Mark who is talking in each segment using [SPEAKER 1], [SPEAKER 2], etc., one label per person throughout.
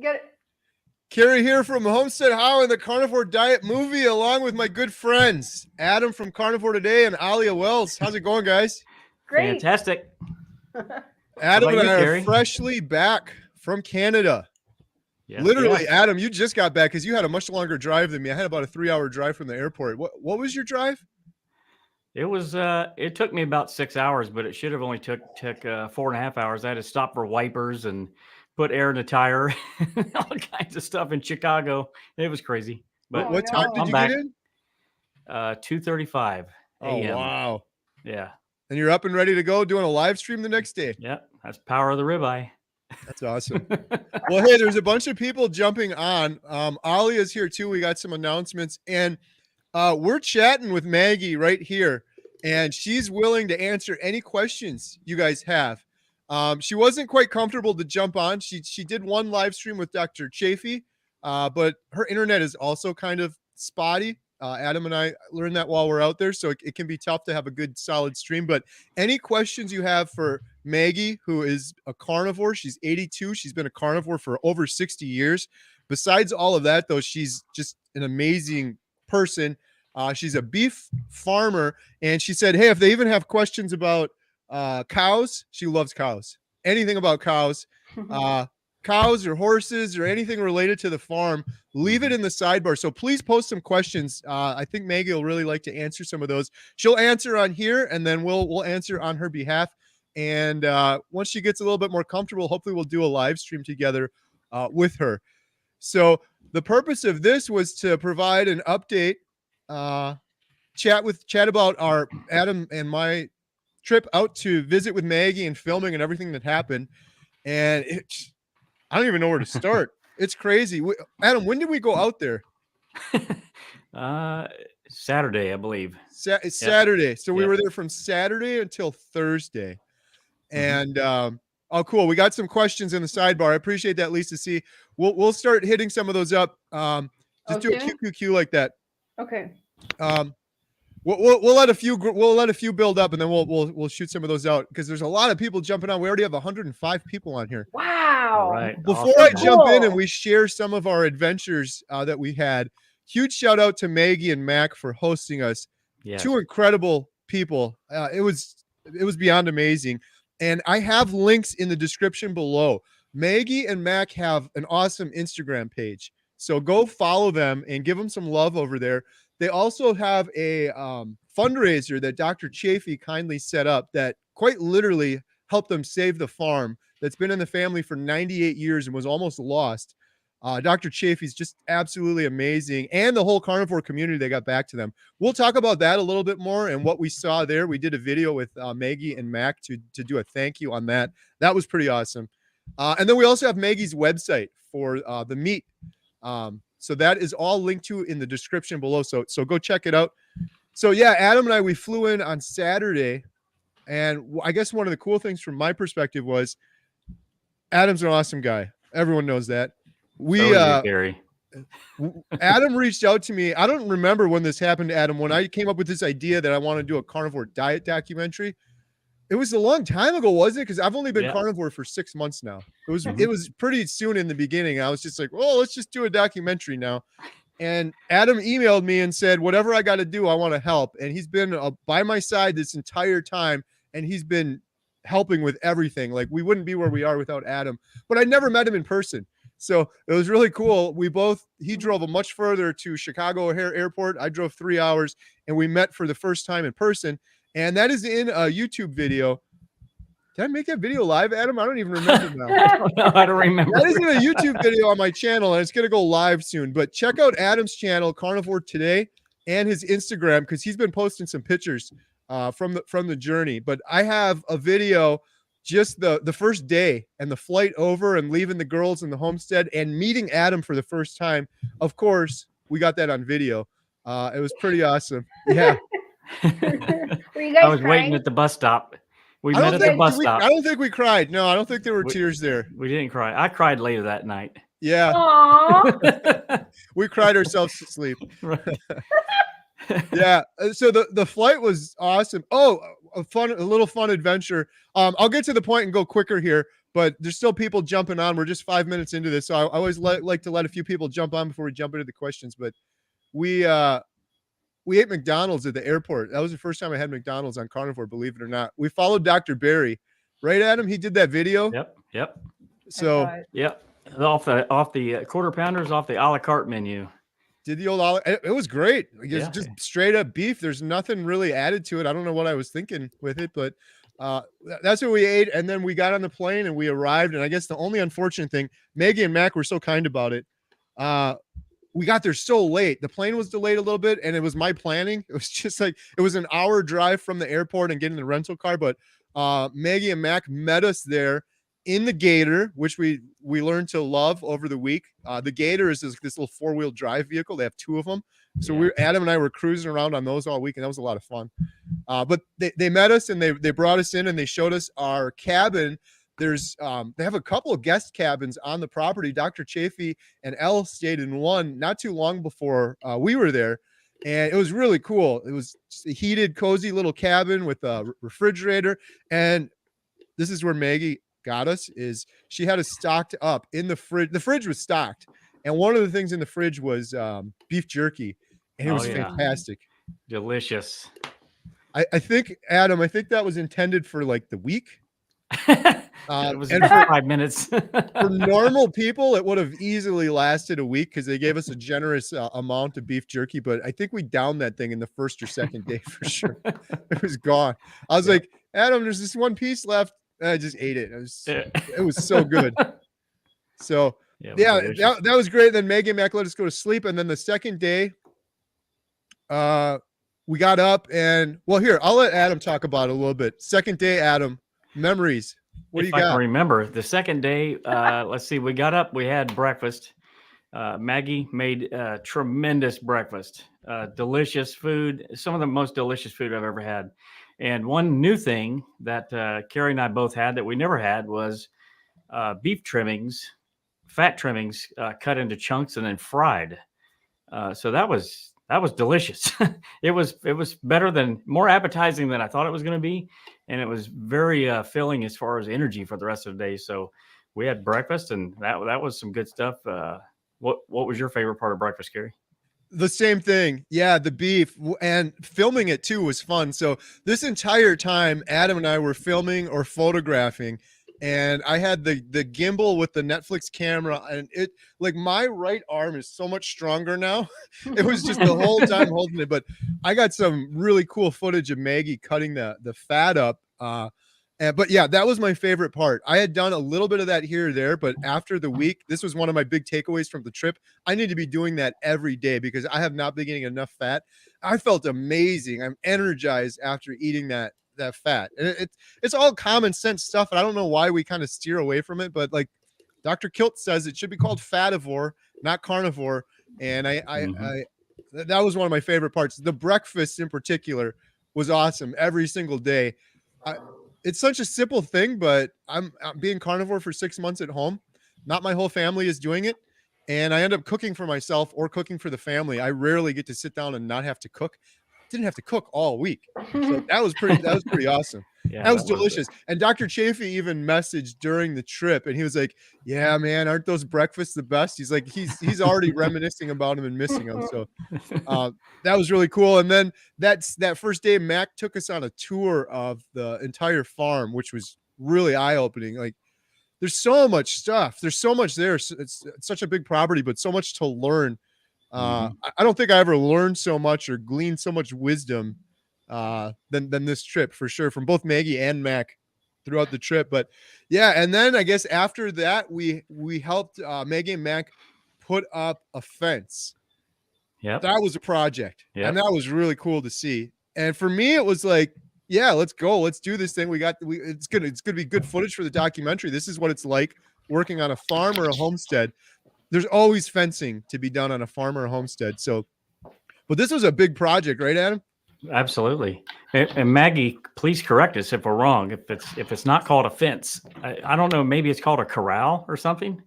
[SPEAKER 1] Get it.
[SPEAKER 2] Carrie here from Homestead How and the Carnivore Diet movie, along with my good friends, Adam from Carnivore Today and Alia Wells. How's it going, guys?
[SPEAKER 1] Great.
[SPEAKER 3] Fantastic.
[SPEAKER 2] Adam
[SPEAKER 3] about
[SPEAKER 2] and
[SPEAKER 3] you,
[SPEAKER 2] I are
[SPEAKER 3] Carrie?
[SPEAKER 2] freshly back from Canada.
[SPEAKER 3] Yes,
[SPEAKER 2] Literally,
[SPEAKER 3] yes.
[SPEAKER 2] Adam, you just got back because you had a much longer drive than me. I had about a 3-hour drive from the airport. What was your drive?
[SPEAKER 3] It was. It took me about 6 hours, but it should have only took 4.5 hours. I had to stop for wipers and put air in the tire, all kinds of stuff in Chicago. It was crazy. But
[SPEAKER 2] What time did
[SPEAKER 3] I'm
[SPEAKER 2] you
[SPEAKER 3] back.
[SPEAKER 2] get in?
[SPEAKER 3] 2:35
[SPEAKER 2] Oh,
[SPEAKER 3] a.m.
[SPEAKER 2] wow.
[SPEAKER 3] Yeah,
[SPEAKER 2] And you're up and ready to go doing a live stream the next day.
[SPEAKER 3] yeah. That's power of the ribeye.
[SPEAKER 2] That's awesome. Well, hey, there's a bunch of people jumping on. Alia's here too. We got some announcements, and we're chatting with Maggie right here, and she's willing to answer any questions you guys have. She wasn't quite comfortable to jump on. She did one live stream with Dr. Chafee, but her internet is also kind of spotty. Adam and I learned that while we're out there, so it can be tough to have a good solid stream. But any questions you have for Maggie, who is a carnivore, she's 82. She's been a carnivore for over 60 years. Besides all of that, though, she's just an amazing person. She's a beef farmer, and she said, hey, if they even have questions about cows, she loves cows. Anything about cows, cows or horses or anything related to the farm, leave it in the sidebar. So please post some questions. I think Maggie will really like to answer some of those. She'll answer on here, and then we'll answer on her behalf. And once she gets a little bit more comfortable, hopefully we'll do a live stream together with her. So the purpose of this was to provide an update, chat about our Adam and my trip out to visit with Maggie and filming and everything that happened. And I don't even know where to start. It's crazy. Adam, when did we go out there?
[SPEAKER 3] Saturday, I believe.
[SPEAKER 2] It's Saturday. So we were there from Saturday until Thursday. And oh, cool. We got some questions in the sidebar. I appreciate that, Lisa C. We'll start hitting some of those up. Just do a QQQ like that.
[SPEAKER 1] Okay.
[SPEAKER 2] We'll let a few build up, and then we'll shoot some of those out because there's a lot of people jumping on. We already have 105 people on here.
[SPEAKER 1] Wow.
[SPEAKER 3] All right.
[SPEAKER 2] Before I jump in and we share some of our adventures that we had, huge shout out to Maggie and Mac for hosting us.
[SPEAKER 3] Yes.
[SPEAKER 2] Two incredible people. It was beyond amazing. And I have links in the description below. Maggie and Mac have an awesome Instagram page. So go follow them and give them some love over there. They also have a fundraiser that Dr. Chafee kindly set up that quite literally helped them save the farm that's been in the family for 98 years and was almost lost. Dr. Chafee is just absolutely amazing. And the whole carnivore community, they got back to them. We'll talk about that a little bit more and what we saw there. We did a video with Maggie and Mac to do a thank you on that. That was pretty awesome. And then we also have Maggie's website for the meat. So that is all linked to in the description below. So go check it out. So yeah, Adam and I, we flew in on Saturday. And I guess one of the cool things from my perspective was Adam's an awesome guy. Everyone knows that. Adam reached out to me. I don't remember when this happened, Adam, when I came up with this idea that I want to do a carnivore diet documentary. It was a long time ago, wasn't it? Because I've only been carnivore for 6 months now. It was pretty soon in the beginning. I was just like, oh, let's just do a documentary now. And Adam emailed me and said, whatever I got to do, I want to help. And he's been by my side this entire time. And he's been helping with everything. Like we wouldn't be where we are without Adam. But I never met him in person. So it was really cool. He drove much further to Chicago O'Hare Airport. I drove 3 hours and we met for the first time in person. And that is in a YouTube video. Did I make that video live, Adam? I don't even remember now.
[SPEAKER 3] I don't remember.
[SPEAKER 2] That is in a YouTube video on my channel, and it's going to go live soon. But check out Adam's channel, Carnivore Today, and his Instagram, because he's been posting some pictures from the journey. But I have a video, just the first day and the flight over and leaving the girls in the homestead and meeting Adam for the first time. Of course, we got that on video. It was pretty awesome. Yeah.
[SPEAKER 1] Were you guys
[SPEAKER 3] I was
[SPEAKER 1] crying?
[SPEAKER 3] waiting at the bus stop. We met at the bus stop.
[SPEAKER 2] I don't think we cried. No, I don't think there were tears there.
[SPEAKER 3] We didn't cry. I cried later that night.
[SPEAKER 2] Yeah.
[SPEAKER 1] Aww.
[SPEAKER 2] We cried ourselves to sleep. Yeah. So the flight was awesome. Oh, a little fun adventure. I'll get to the point and go quicker here. but there's still people jumping on. We're just 5 minutes into this, so I always like to let a few people jump on before we jump into the questions. But we ate McDonald's at the airport. That was the first time I had McDonald's on Carnivore, believe it or not. We followed Dr. Barry, right, Adam? He did that video.
[SPEAKER 3] Yep.
[SPEAKER 2] So
[SPEAKER 3] yep, off the quarter pounders, off the a la carte menu.
[SPEAKER 2] Did the old it was great. It's just straight up beef. There's nothing really added to it. I don't know what I was thinking with it, but that's what we ate. And then we got on the plane and we arrived. And I guess the only unfortunate thing, Maggie and Mac were so kind about it. We got there so late. The plane was delayed a little bit, and it was my planning. It was just like it was an hour drive from the airport and getting the rental car. But Maggie and Mac met us there in the Gator, which we learned to love over the week. The Gator is this little 4-wheel drive vehicle. They have 2 of them. So Adam and I were cruising around on those all week, and that was a lot of fun. But they met us, and they brought us in, and they showed us our cabin. There's they have a couple of guest cabins on the property. Dr. Chafee and Elle stayed in one not too long before we were there. And it was really cool. It was just a heated, cozy little cabin with a refrigerator. And this is where Maggie got us, is she had us stocked up in the fridge. The fridge was stocked, and one of the things in the fridge was beef jerky, and it was fantastic,
[SPEAKER 3] delicious.
[SPEAKER 2] I think, Adam, that was intended for like the week.
[SPEAKER 3] It was and for 5 minutes.
[SPEAKER 2] For normal people, it would have easily lasted a week because they gave us a generous amount of beef jerky, but I think we downed that thing in the first or second day for sure. It was gone. I was like, Adam, there's this one piece left. I just ate it. It was so good. So that was great. Then Maggie and Mac let us go to sleep. And then the second day, we got up and here, I'll let Adam talk about it a little bit. Second day, Adam, memories. What do you got?
[SPEAKER 3] I can remember the second day. Let's see. We got up, we had breakfast. Maggie made tremendous breakfast, delicious food. Some of the most delicious food I've ever had. And one new thing that Carrie and I both had that we never had was beef trimmings, fat trimmings, cut into chunks and then fried. So that was delicious. It was more appetizing than I thought it was going to be, and it was very filling as far as energy for the rest of the day. So we had breakfast, and that was some good stuff. What was your favorite part of breakfast, Carrie?
[SPEAKER 2] The same thing. Yeah, the beef, and filming it too was fun. So this entire time, Adam and I were filming or photographing, and I had the gimbal with the Netflix camera, and it, like, my right arm is so much stronger now. It was just the whole time holding it. But I got some really cool footage of Maggie cutting the fat up. But yeah, that was my favorite part. I had done a little bit of that here or there, but after the week, this was one of my big takeaways from the trip. I need to be doing that every day because I have not been getting enough fat. I felt amazing. I'm energized after eating that fat. And it's all common sense stuff. And I don't know why we kind of steer away from it, but like Dr. Kilt says, it should be called fativore, not carnivore. And that was one of my favorite parts. The breakfast in particular was awesome every single day. It's such a simple thing, but I'm being carnivore for 6 months at home. Not my whole family is doing it. And I end up cooking for myself or cooking for the family. I rarely get to sit down and not have to cook. Didn't have to cook all week. So that was pretty awesome. Yeah, that was delicious. And Dr. Chafee even messaged during the trip, and he was like, yeah, man, aren't those breakfasts the best? He's like, he's already reminiscing about them and missing them. So that was really cool. And then that first day, Mac took us on a tour of the entire farm, which was really eye-opening. Like, there's so much stuff. There's so much there. It's such a big property, but so much to learn. I don't think I ever learned so much or gleaned so much wisdom than this trip, for sure, from both Maggie and Mac throughout the trip. But yeah, and then I guess after that, we helped Maggie and Mac put up a fence. Yeah, that was a project, and that was really cool to see. And for me, it was like, yeah, let's go, let's do this thing. It's gonna be good footage for the documentary. This is what it's like working on a farm or a homestead. There's always fencing to be done on a farm or a homestead. So, but this was a big project, right, Adam?
[SPEAKER 3] Absolutely. And Maggie, please correct us if we're wrong. If it's not called a fence, I don't know. Maybe it's called a corral or something.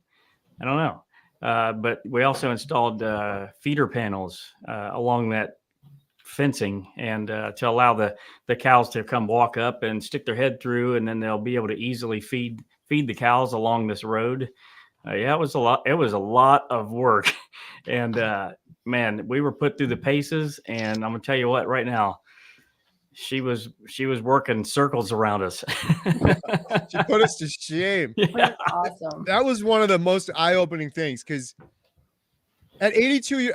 [SPEAKER 3] I don't know. But we also installed feeder panels along that fencing, and to allow the cows to come walk up and stick their head through, and then they'll be able to easily feed feed the cows along this road. Yeah, it was a lot. It was a lot of work, and man, we were put through the paces. And I'm gonna tell you what, right now, she was working circles around us.
[SPEAKER 2] She put us to shame.
[SPEAKER 3] Yeah.
[SPEAKER 1] That's awesome.
[SPEAKER 2] That was one of the most eye-opening things, because at 82,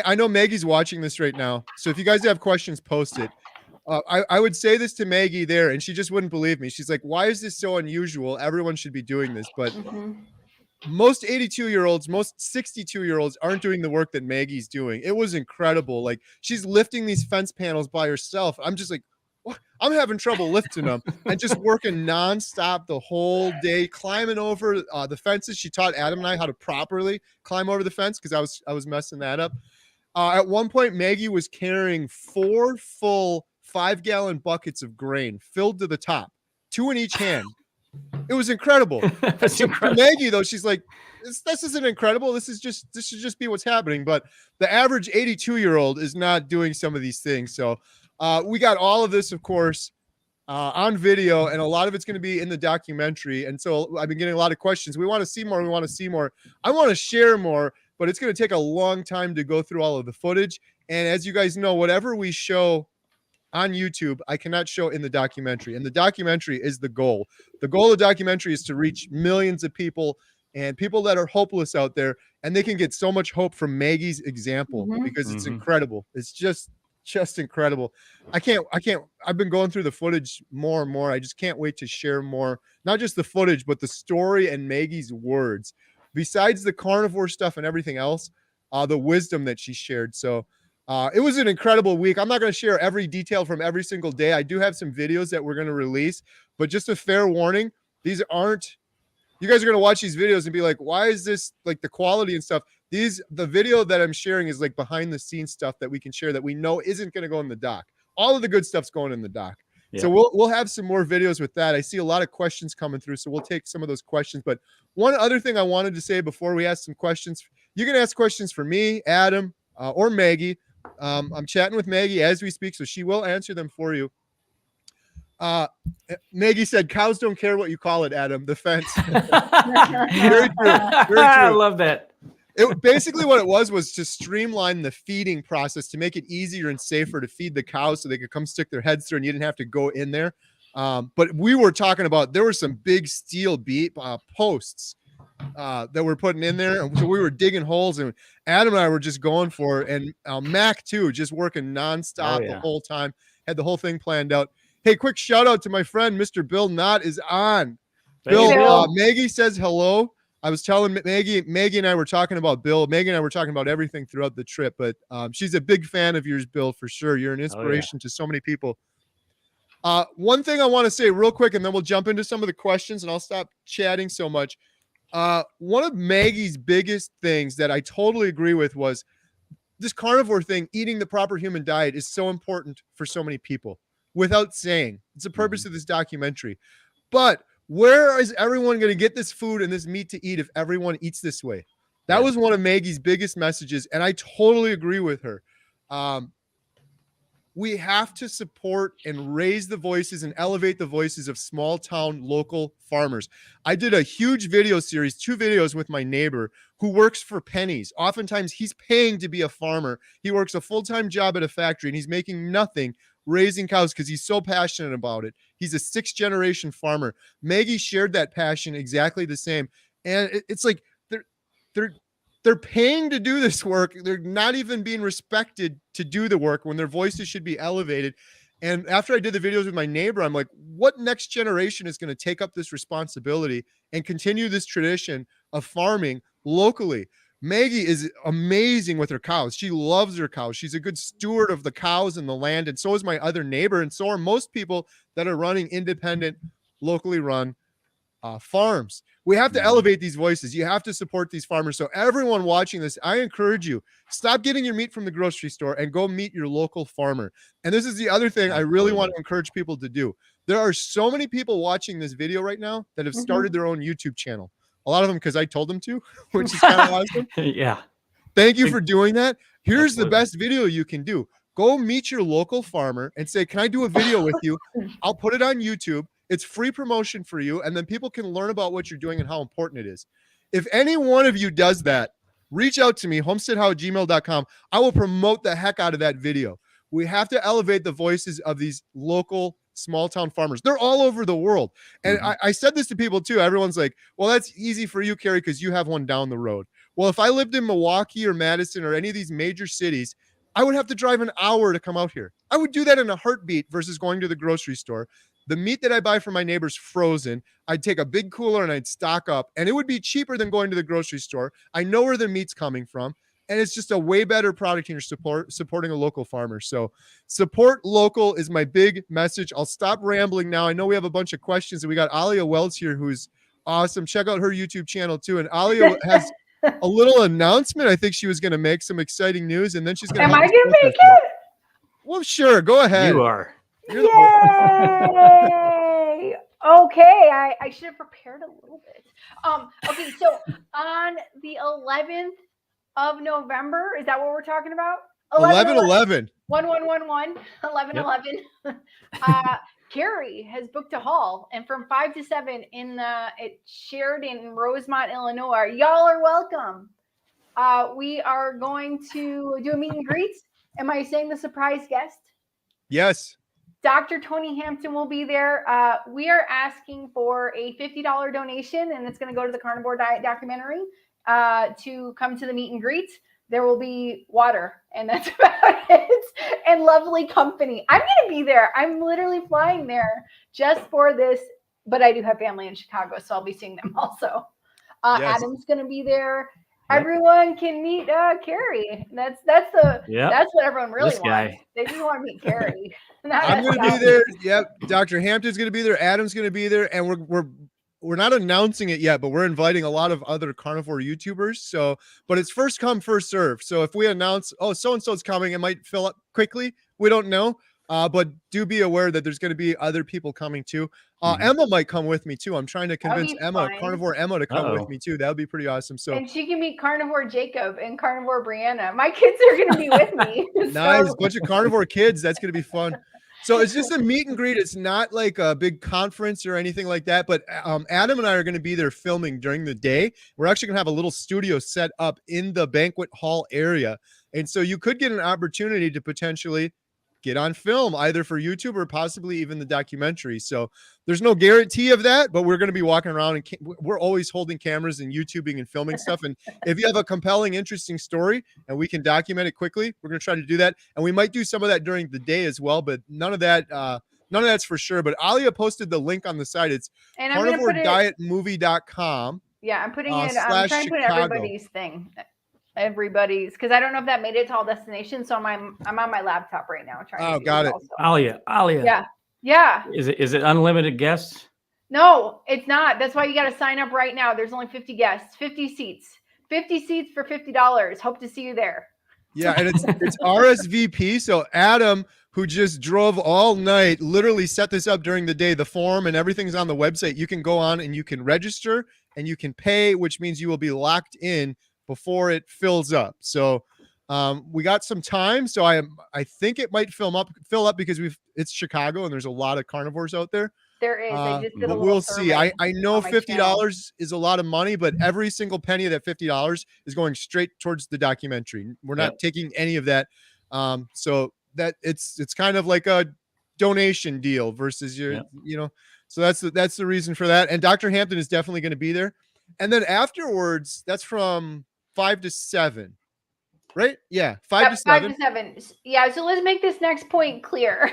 [SPEAKER 2] I know Maggie's watching this right now. So if you guys have questions, post it. I would say this to Maggie there, and she just wouldn't believe me. She's like, why is this so unusual? Everyone should be doing this. But most 82-year-olds, most 62-year-olds aren't doing the work that Maggie's doing. It was incredible. Like, she's lifting these fence panels by herself. I'm just like, what? I'm having trouble lifting them, and just working nonstop the whole day, climbing over the fences. She taught Adam and I how to properly climb over the fence, because I was messing that up. At one point, Maggie was carrying 4 full 5-gallon buckets of grain filled to the top, 2 in each hand. It was incredible.
[SPEAKER 3] That's
[SPEAKER 2] For
[SPEAKER 3] incredible.
[SPEAKER 2] Maggie, though, she's like, this isn't incredible. This should just be what's happening. But the average 82-year-old is not doing some of these things. So we got all of this, of course, on video, and a lot of it's going to be in the documentary. And so I've been getting a lot of questions. We want to see more. We want to see more. I want to share more, but it's going to take a long time to go through all of the footage. And as you guys know, whatever we show on YouTube, I cannot show in the documentary. And the documentary is the goal. The goal of the documentary is to reach millions of people, and people that are hopeless out there, and they can get so much hope from Maggie's example, because it's incredible. It's just incredible. I've been going through the footage more and more. I just can't wait to share more, not just the footage, but the story and Maggie's words, besides the carnivore stuff and everything else, the wisdom that she shared. So it was an incredible week. I'm not going to share every detail from every single day. I do have some videos that we're going to release, but just a fair warning, these aren't, you guys are going to watch these videos and be like, why is this, like, the quality and stuff? The video that I'm sharing is like behind the scenes stuff that we can share that we know isn't going to go in the doc. All of the good stuff's going in the doc. Yeah. So we'll have some more videos with that. I see a lot of questions coming through, so we'll take some of those questions. But one other thing I wanted to say before we ask some questions, you can ask questions for me, Adam, or Maggie. I'm chatting with Maggie as we speak, so she will answer them for you. Maggie said, cows don't care what you call it, Adam, the fence. Very true. Very true.
[SPEAKER 3] I love that.
[SPEAKER 2] Basically what it was to streamline the feeding process, to make it easier and safer to feed the cows so they could come stick their heads through and you didn't have to go in there. But we were talking about, there were some big steel posts that we're putting in there. And so we were digging holes, and Adam and I were just going for it. And Mac too, just working nonstop the whole time, had the whole thing planned out. Hey, quick shout out to my friend, Mr. Bill Knott is on. Bill, Maggie says hello. I was telling Maggie and I were talking about Bill. Maggie and I were talking about everything throughout the trip, but she's a big fan of yours, Bill, for sure. You're an inspiration to so many people. One thing I want to say real quick, and then we'll jump into some of the questions, and I'll stop chatting so much. One of Maggie's biggest things that I totally agree with was this carnivore thing, eating the proper human diet, is so important for so many people. Without saying, it's the purpose of this documentary. But where is everyone going to get this food and this meat to eat if everyone eats this way? That was one of Maggie's biggest messages, and I totally agree with her. We have to support and raise the voices and elevate the voices of small town local farmers. I did a huge video series, 2 videos with my neighbor who works for pennies. Oftentimes he's paying to be a farmer. He works a full-time job at a factory, and he's making nothing raising cows because he's so passionate about it. He's a 6th-generation farmer. Maggie shared that passion exactly the same. And it's like they're paying to do this work. They're not even being respected to do the work when their voices should be elevated. And after I did the videos with my neighbor, I'm like, what next generation is going to take up this responsibility and continue this tradition of farming locally? Maggie is amazing with her cows. She loves her cows. She's a good steward of the cows and the land. And so is my other neighbor. And so are most people that are running independent, locally run farms. We have to elevate these voices. You have to support these farmers. So everyone watching this, I encourage you, stop getting your meat from the grocery store and go meet your local farmer. And this is the other thing I really want to encourage people to do. There are so many people watching this video right now that have started their own YouTube channel. A lot of them because I told them to, which is kind of awesome.
[SPEAKER 3] Yeah.
[SPEAKER 2] Thank you for doing that. Here's the best video you can do. Go meet your local farmer and say, can I do a video with you? I'll put it on YouTube, It's free promotion for you, and then people can learn about what you're doing and how important it is. If any one of you does that, reach out to me, homesteadhow@gmail.com. I will promote the heck out of that video. We have to elevate the voices of these local small town farmers. They're all over the world. And I said this to people too. Everyone's like, well, that's easy for you, Carrie, because you have one down the road. Well, if I lived in Milwaukee or Madison or any of these major cities, I would have to drive an hour to come out here. I would do that in a heartbeat versus going to the grocery store. The meat that I buy from my neighbor's frozen. I'd take a big cooler and I'd stock up, and it would be cheaper than going to the grocery store. I know where the meat's coming from, and it's just a way better product, and you're supporting a local farmer. So support local is my big message. I'll stop rambling now. I know we have a bunch of questions, and we got Alia Wells here, who's awesome. Check out her YouTube channel too. And Alia has a little announcement. I think she was going to make some exciting news, and then she's going to.
[SPEAKER 1] Am I going to make it?
[SPEAKER 2] Well, sure. Go ahead.
[SPEAKER 3] You are.
[SPEAKER 2] You're the
[SPEAKER 1] Yay! Okay, I should have prepared a little bit. Okay, so on the 11th of November, is that what we're talking about?
[SPEAKER 2] 11/11.
[SPEAKER 1] 1111 1111. Carrie has booked a hall, and from 5 to 7 at Sheridan, Rosemont, Illinois. Y'all are welcome. We are going to do a meet and greet. Am I saying the surprise guest?
[SPEAKER 2] Yes.
[SPEAKER 1] Dr. Tony Hampton will be there. We are asking for a $50 donation, and it's going to go to the Carnivore Diet Documentary to come to the meet and greet. There will be water, and that's about it, and lovely company. I'm going to be there. I'm literally flying there just for this, but I do have family in Chicago, so I'll be seeing them also.
[SPEAKER 2] Yes.
[SPEAKER 1] Adam's going to be there. Everyone can meet Carrie. That's what everyone really wants. They just want to meet Carrie.
[SPEAKER 2] I'm going to be there. Yep. Dr. Hampton's going to be there. Adam's going to be there, and we're not announcing it yet, but we're inviting a lot of other carnivore YouTubers. So, but it's first come, first serve. So if we announce, oh, so and so's coming, it might fill up quickly. We don't know. But do be aware that there's going to be other people coming too. Emma might come with me too. I'm trying to convince Carnivore Emma to come with me too. That would be pretty awesome. So,
[SPEAKER 1] and she can meet Carnivore Jacob and Carnivore Brianna. My kids are going to be with me.
[SPEAKER 2] Nice. Bunch of carnivore kids. That's going to be fun. So it's just a meet and greet. It's not like a big conference or anything like that. But Adam and I are going to be there filming during the day. We're actually going to have a little studio set up in the banquet hall area. And so you could get an opportunity to potentially get on film, either for YouTube or possibly even the documentary. So there's no guarantee of that, but we're going to be walking around, and we're always holding cameras and YouTubing and filming stuff. And if you have a compelling, interesting story and we can document it quickly, we're going to try to do that. And we might do some of that during the day as well, but none of that's for sure. But Alia posted the link on the site. It's carnivoredietmovie.com.
[SPEAKER 1] Yeah, I'm putting it. I'm trying to put everybody's thing. Everybody's, because I don't know if that made it to all destinations. So I'm on my laptop right now trying to
[SPEAKER 2] got it.
[SPEAKER 3] Also. Alia.
[SPEAKER 1] Yeah.
[SPEAKER 3] Is it unlimited guests?
[SPEAKER 1] No, it's not. That's why you got to sign up right now. There's only 50 guests, 50 seats for $50. Hope to see you there.
[SPEAKER 2] Yeah, and it's RSVP. So Adam, who just drove all night, literally set this up during the day. The form and everything's on the website. You can go on and you can register and you can pay, which means you will be locked in before it fills up. So we got some time. So I think it might fill up because it's Chicago and there's a lot of carnivores out there.
[SPEAKER 1] There is. I just did
[SPEAKER 2] but we'll see. I know $50 is a lot of money, but every single penny of that $50 is going straight towards the documentary. We're not taking any of that. So that it's kind of like a donation deal versus so that's the reason for that. And Dr. Hampton is definitely going to be there. And then afterwards, that's from 5 to 7, right? Yeah, 5 to 7.
[SPEAKER 1] 5 to 7. Yeah, so let's make this next point clear.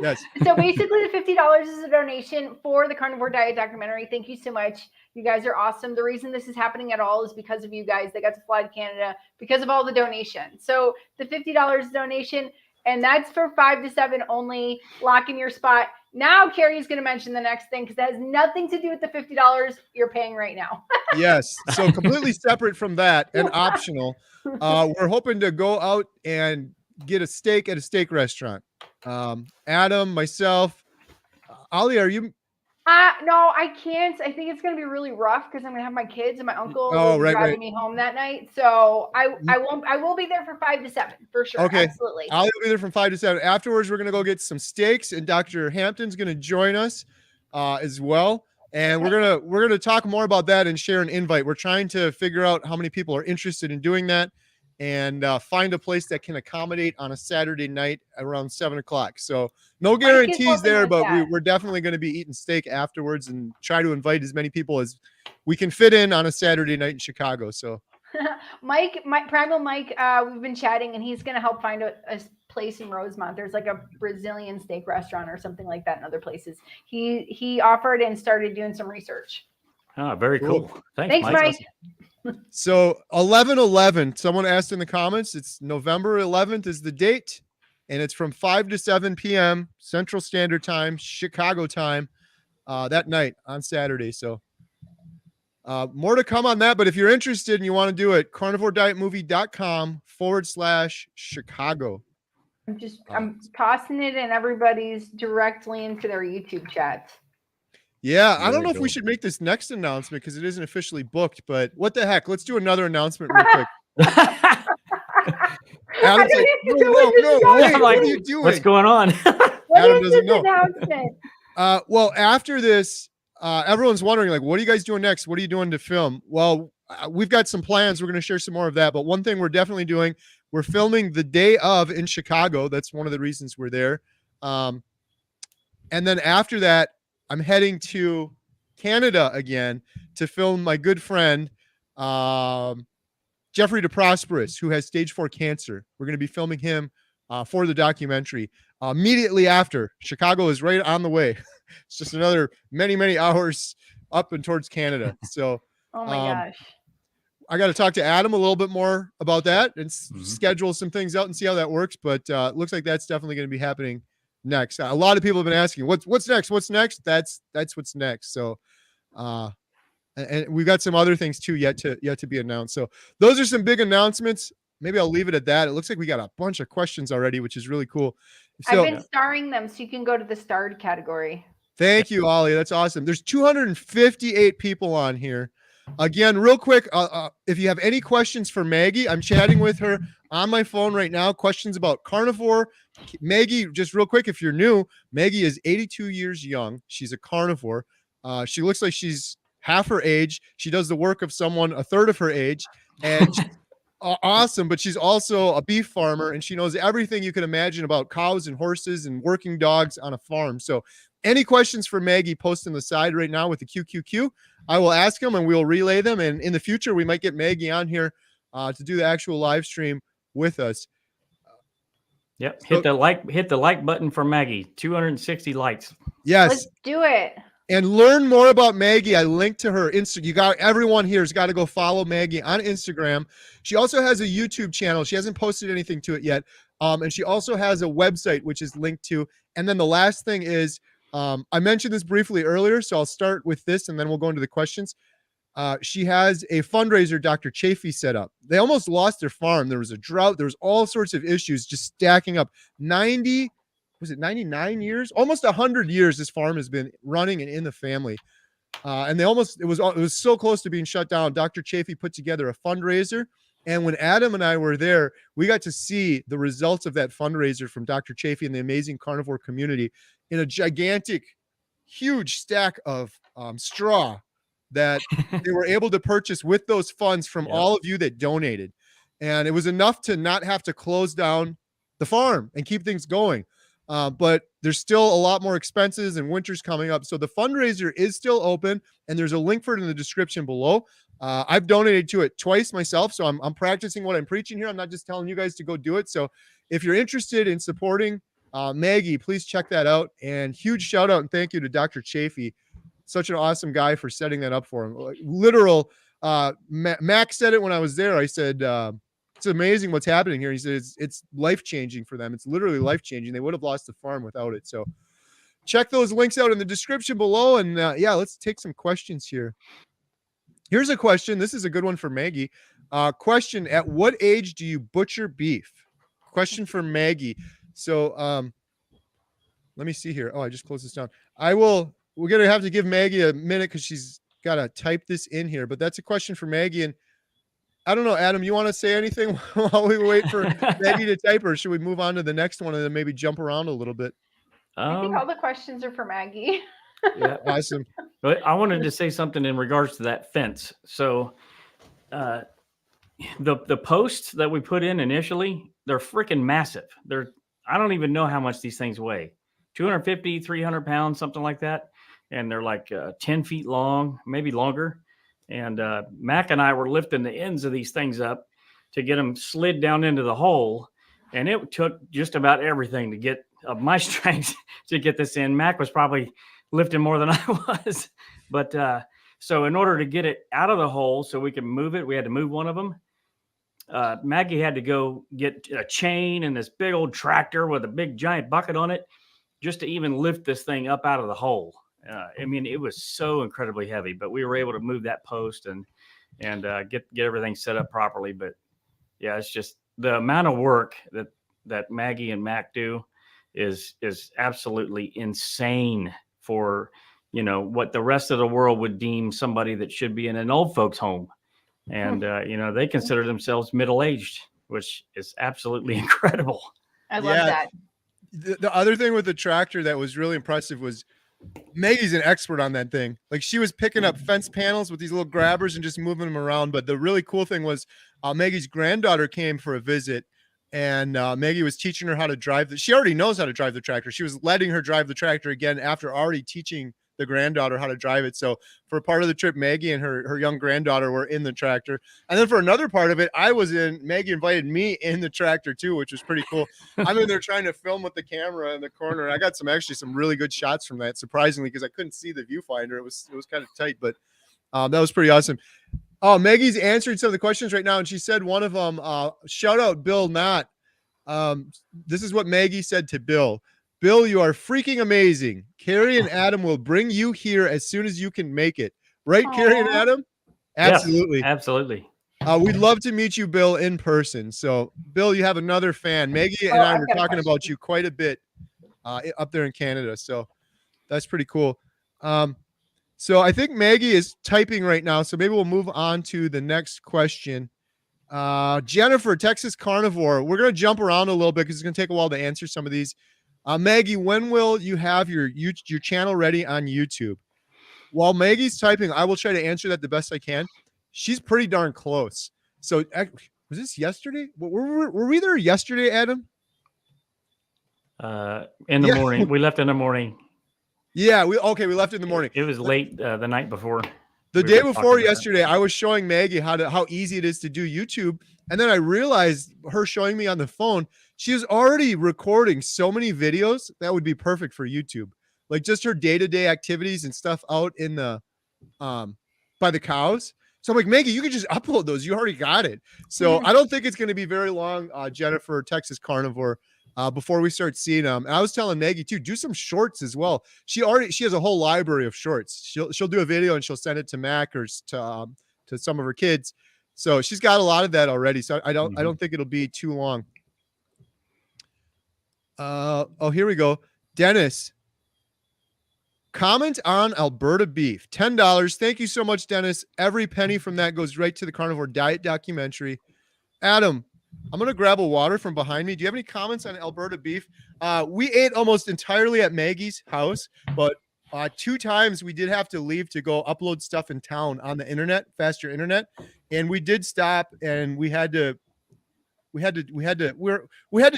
[SPEAKER 2] Yes.
[SPEAKER 1] So basically the $50 is a donation for the Carnivore Diet Documentary. Thank you so much. You guys are awesome. The reason this is happening at all is because of you guys that got to fly to Canada, because of all the donations. So the $50 donation, and that's for 5 to 7 only. Lock in your spot. Now Carrie's going to mention the next thing because that has nothing to do with the $50 you're paying right now.
[SPEAKER 2] Yes. So completely separate from that and optional. We're hoping to go out and get a steak at a steak restaurant. Adam, myself, Ali, are you?
[SPEAKER 1] No, I can't. I think it's going to be really rough because I'm going to have my kids and my uncle driving me home that night. So I will be there for 5 to 7 for sure.
[SPEAKER 2] Okay.
[SPEAKER 1] Absolutely.
[SPEAKER 2] I'll be there from 5 to 7. Afterwards, we're going to go get some steaks and Dr. Hampton's going to join us. as well. And we're gonna talk more about that and share an invite. We're trying to figure out how many people are interested in doing that, and find a place that can accommodate on a Saturday night around 7 o'clock. So no guarantees there, but we're definitely going to be eating steak afterwards and try to invite as many people as we can fit in on a Saturday night in Chicago. So
[SPEAKER 1] Primal Mike, we've been chatting, and he's going to help find a place in Rosemont. There's like a Brazilian steak restaurant or something like that in other places. He offered and started doing some research.
[SPEAKER 3] Oh, very cool.
[SPEAKER 1] Thanks, Mike.
[SPEAKER 2] So 11/11, someone asked in the comments, it's November 11th is the date, and it's from 5 to 7 p.m. Central Standard Time, Chicago time, that night on Saturday. So more to come on that, but if you're interested and you want to do it, carnivoredietmovie.com/Chicago.
[SPEAKER 1] I'm tossing it in everybody's directly into their YouTube chat.
[SPEAKER 2] Yeah, I don't know if we should make this next announcement because it isn't officially booked, but what the heck? Let's do another announcement real quick. Adam's like, no, wait, what are you doing?
[SPEAKER 3] What's going on?
[SPEAKER 2] Adam doesn't know. Well, after this, everyone's wondering, like, what are you guys doing next? What are you doing to film? Well, we've got some plans. We're going to share some more of that. But one thing we're definitely doing, we're filming the day of in Chicago. That's one of the reasons we're there. And then after that, I'm heading to Canada again to film my good friend, Jeffrey DeProsperous, who has stage 4 cancer. We're going to be filming him for the documentary immediately after. Chicago is right on the way. It's just another many hours up and towards Canada. So,
[SPEAKER 1] oh my gosh.
[SPEAKER 2] I got to talk to Adam a little bit more about that and schedule some things out and see how that works. But it looks like that's definitely going to be happening next. A lot of people have been asking, what's next? What's next? That's what's next. So, and we've got some other things too yet to be announced. So those are some big announcements. Maybe I'll leave it at that. It looks like we got a bunch of questions already, which is really cool. So,
[SPEAKER 1] I've been starring them, so you can go to the starred category.
[SPEAKER 2] Thank you, Ollie. That's awesome. There's 258 people on here. Again, real quick, if you have any questions for Maggie, I'm chatting with her on my phone right now. Questions about carnivore. Maggie, just real quick, if you're new, Maggie is 82 years young. She's a carnivore. She looks like she's half her age. She does the work of someone a third of her age. And she's awesome, but she's also a beef farmer, and she knows everything you can imagine about cows and horses and working dogs on a farm. So any questions for Maggie, post on the side right now with the QQQ. I will ask them and we'll relay them. And in the future, we might get Maggie on here to do the actual live stream with us.
[SPEAKER 3] Yep. Hit the like button for Maggie. 260 likes.
[SPEAKER 2] Yes.
[SPEAKER 1] Let's do it.
[SPEAKER 2] And learn more about Maggie. I linked to her Instagram. Everyone here has got to go follow Maggie on Instagram. She also has a YouTube channel. She hasn't posted anything to it yet. And she also has a website, which is linked to. And then the last thing is, I mentioned this briefly earlier, so I'll start with this and then we'll go into the questions. She has a fundraiser Dr. Chafee set up. They almost lost their farm. There was a drought. There was all sorts of issues just stacking up. 99 years? Almost 100 years this farm has been running and in the family. And it was so close to being shut down. Dr. Chafee put together a fundraiser. And when Adam and I were there, we got to see the results of that fundraiser from Dr. Chafee and the amazing carnivore community in a gigantic, huge stack of straw that they were able to purchase with those funds from all of you that donated. And it was enough to not have to close down the farm and keep things going. But there's still a lot more expenses and winter's coming up. So the fundraiser is still open, and there's a link for it in the description below. I've donated to it twice myself, so I'm practicing what I'm preaching here. I'm not just telling you guys to go do it. So if you're interested in supporting Maggie, please check that out. And huge shout out and thank you to Dr. Chafee. Such an awesome guy for setting that up for him. Literal, Max said it when I was there. I said, it's amazing what's happening here. He said it's life-changing for them. It's literally life-changing. They would have lost the farm without it. So check those links out in the description below. And yeah, let's take some questions here. Here's a question. This is a good one for Maggie. Question: at what age do you butcher beef? Question for Maggie. So let me see here. Oh, I just closed this down. We're going to have to give Maggie a minute because she's got to type this in here. But that's a question for Maggie. And I don't know, Adam, you want to say anything while we wait for Maggie to type, or should we move on to the next one and then maybe jump around a little bit?
[SPEAKER 1] I think all the questions are for Maggie.
[SPEAKER 3] Yeah.
[SPEAKER 2] Awesome.
[SPEAKER 3] But I wanted to say something in regards to that fence. So uh, the posts that we put in initially, they're freaking massive. I don't even know how much these things weigh. 250, 300 pounds, something like that. And they're like 10 feet long, maybe longer. And Mac and I were lifting the ends of these things up to get them slid down into the hole. And it took just about everything to get of my strength to get this in. Mac was probably lifting more than I was. But so in order to get it out of the hole so we could move it, we had to move one of them. Maggie had to go get a chain and this big old tractor with a big giant bucket on it just to even lift this thing up out of the hole. I mean, it was so incredibly heavy, but we were able to move that post and get everything set up properly. But yeah, it's just the amount of work that Maggie and Mac do is absolutely insane for, you know, what the rest of the world would deem somebody that should be in an old folks home. And, you know, they consider themselves middle-aged, which is absolutely incredible.
[SPEAKER 1] I love that.
[SPEAKER 2] The other thing with the tractor that was really impressive was Maggie's an expert on that thing. Like, she was picking up fence panels with these little grabbers and just moving them around. But the really cool thing was Maggie's granddaughter came for a visit, and Maggie was teaching her how to drive. She already knows how to drive the tractor. She was letting her drive the tractor again after already teaching the granddaughter how to drive it. So for part of the trip, Maggie and her young granddaughter were in the tractor. And then for another part of it, Maggie invited me in the tractor too, which was pretty cool. I'm in there trying to film with the camera in the corner. And I got some really good shots from that, surprisingly, because I couldn't see the viewfinder. It was kind of tight, but that was pretty awesome. Oh, Maggie's answering some of the questions right now. And she said one of them, shout out Bill Knott. This is what Maggie said to Bill. Bill, you are freaking amazing. Carrie and Adam will bring you here as soon as you can make it. Right,
[SPEAKER 1] Aww.
[SPEAKER 2] Carrie and Adam? Absolutely.
[SPEAKER 3] Yes, absolutely.
[SPEAKER 2] We'd love to meet you, Bill, in person. So, Bill, you have another fan. Maggie and I were talking about you quite a bit up there in Canada. So that's pretty cool. So I think Maggie is typing right now. So maybe we'll move on to the next question. Jennifer, Texas Carnivore. We're going to jump around a little bit because it's going to take a while to answer some of these. Maggie, when will you have your channel ready on YouTube? While Maggie's typing, I will try to answer that the best I can. She's pretty darn close. So was this yesterday? Were we there yesterday, Adam?
[SPEAKER 3] In the morning. We left in the morning.
[SPEAKER 2] Yeah, we left in the morning.
[SPEAKER 3] It was late the night before.
[SPEAKER 2] The day before yesterday, I was showing Maggie how easy it is to do YouTube. And then I realized her showing me on the phone, she was already recording so many videos that would be perfect for YouTube. Like just her day-to-day activities and stuff out in the by the cows. So I'm like, Maggie, you can just upload those. You already got it. So I don't think it's going to be very long, Jennifer, Texas Carnivore, before we start seeing them. And I was telling Maggie too, do some shorts as well. She has a whole library of shorts. She'll do a video and she'll send it to Mac or to some of her kids. So she's got a lot of that already. So I don't think it'll be too long. Oh, here we go. Dennis. Comment on Alberta beef. $10. Thank you so much, Dennis. Every penny from that goes right to the Carnivore Diet Documentary. Adam, I'm going to grab a water from behind me. Do you have any comments on Alberta beef? We ate almost entirely at Maggie's house, but 2 times we did have to leave to go upload stuff in town on the internet, faster internet. And we did stop and we had to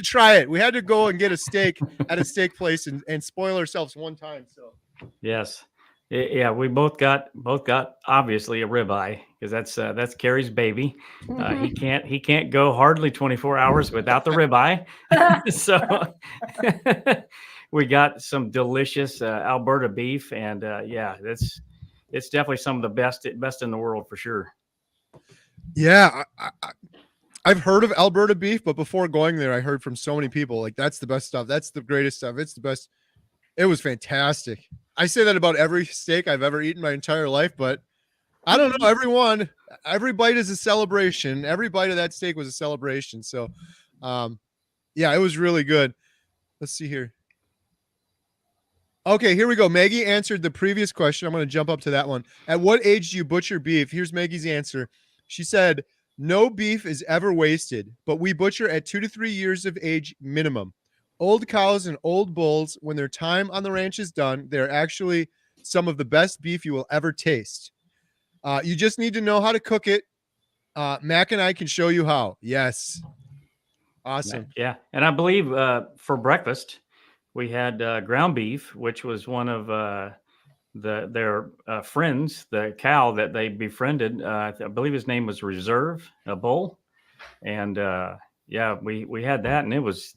[SPEAKER 2] try it. We had to go and get a steak at a steak place and spoil ourselves one time. So
[SPEAKER 3] yes. Yeah, we both got obviously a ribeye because that's Carrie's baby. He can't go hardly 24 hours without the ribeye. So we got some delicious Alberta beef, and yeah, it's definitely some of the best in the world for sure.
[SPEAKER 2] Yeah, I've heard of Alberta beef, but before going there, I heard from so many people like that's the best stuff. That's the greatest stuff. It's the best. It was fantastic. I say that about every steak I've ever eaten my entire life, but I don't know. Every bite is a celebration. Every bite of that steak was a celebration. So, yeah, it was really good. Let's see here. Okay, here we go. Maggie answered the previous question. I'm going to jump up to that one. At what age do you butcher beef? Here's Maggie's answer. She said, no beef is ever wasted, but we butcher at 2 to 3 years of age minimum. Old cows and old bulls, when their time on the ranch is done, they're actually some of the best beef you will ever taste. You just need to know how to cook it. Mac and I can show you how. Yes. Awesome.
[SPEAKER 3] Yeah. And I believe for breakfast, we had ground beef, which was one of their friends, the cow that they befriended. I believe his name was Reserve, a bull. And yeah, we had that, and it was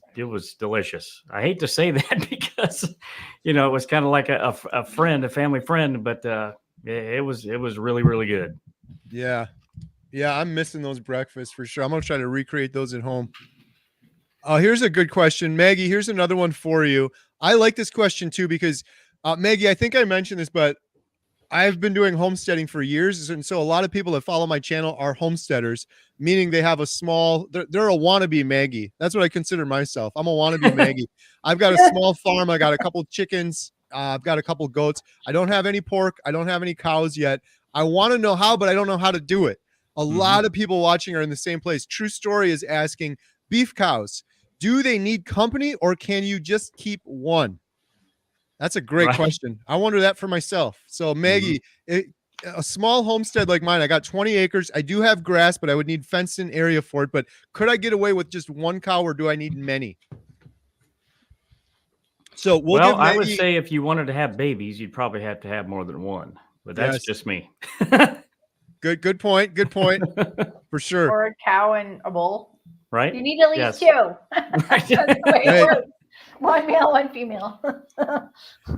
[SPEAKER 3] delicious. I hate to say that because, it was kind of like a family friend, but it was really, really good.
[SPEAKER 2] Yeah. Yeah, I'm missing those breakfasts for sure. I'm going to try to recreate those at home. Here's a good question. Maggie, here's another one for you. I like this question too because, Maggie, I think I mentioned this, but I've been doing homesteading for years. And so a lot of people that follow my channel are homesteaders, meaning they have they're a wannabe Maggie. That's what I consider myself. I'm a wannabe Maggie. I've got a small farm. I got a couple chickens. I've got a couple goats. I don't have any pork. I don't have any cows yet. I want to know how, but I don't know how to do it. A lot of people watching are in the same place. True Story is asking, beef cows, do they need company or can you just keep one? That's a great question. I wonder that for myself. So Maggie, a small homestead like mine, I got 20 acres. I do have grass, but I would need fenced in area for it. But could I get away with just one cow or do I need many? So
[SPEAKER 3] I would say if you wanted to have babies, you'd probably have to have more than one, but that's just me.
[SPEAKER 2] Good point. Good point. For sure.
[SPEAKER 1] Or a cow and a bull.
[SPEAKER 3] Right.
[SPEAKER 1] You need at least two. That's the way it works. One male, one female.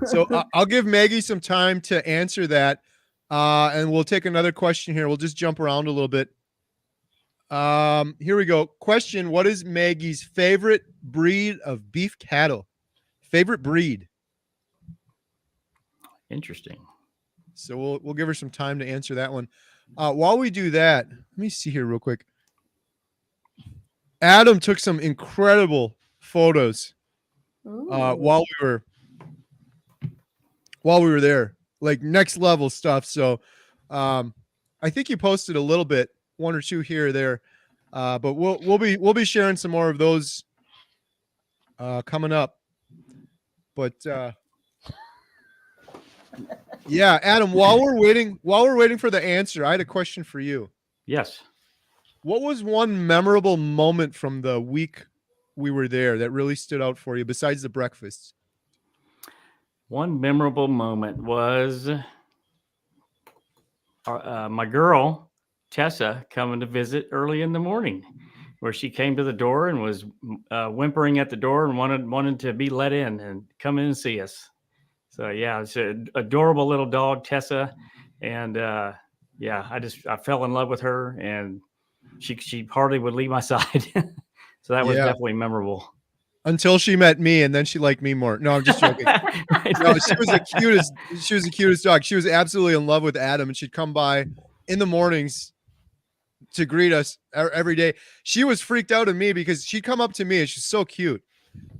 [SPEAKER 2] So I'll give Maggie some time to answer that. And we'll take another question here. We'll just jump around a little bit. Here we go. Question: what is Maggie's favorite breed of beef cattle? Favorite breed?
[SPEAKER 3] Interesting.
[SPEAKER 2] So we'll give her some time to answer that one. While we do that, let me see here real quick. Adam took some incredible photos while we were there, like next level stuff. So I think you posted a little bit, one or two here or there, but we'll be sharing some more of those coming up. But yeah, Adam, while we're waiting for the answer, I had a question for you.
[SPEAKER 3] Yes.
[SPEAKER 2] What was one memorable moment from the week we were there that really stood out for you besides the breakfast?
[SPEAKER 3] One memorable moment was my girl, Tessa, coming to visit early in the morning, where she came to the door and was whimpering at the door and wanted to be let in and come in and see us. So yeah, it's an adorable little dog, Tessa. And yeah, I fell in love with her, and she hardly would leave my side. So that was definitely memorable.
[SPEAKER 2] Until she met me, and then she liked me more. No, I'm just joking. No, she was the cutest dog. She was absolutely in love with Adam, and she'd come by in the mornings to greet us every day. She was freaked out at me because she'd come up to me and she's so cute.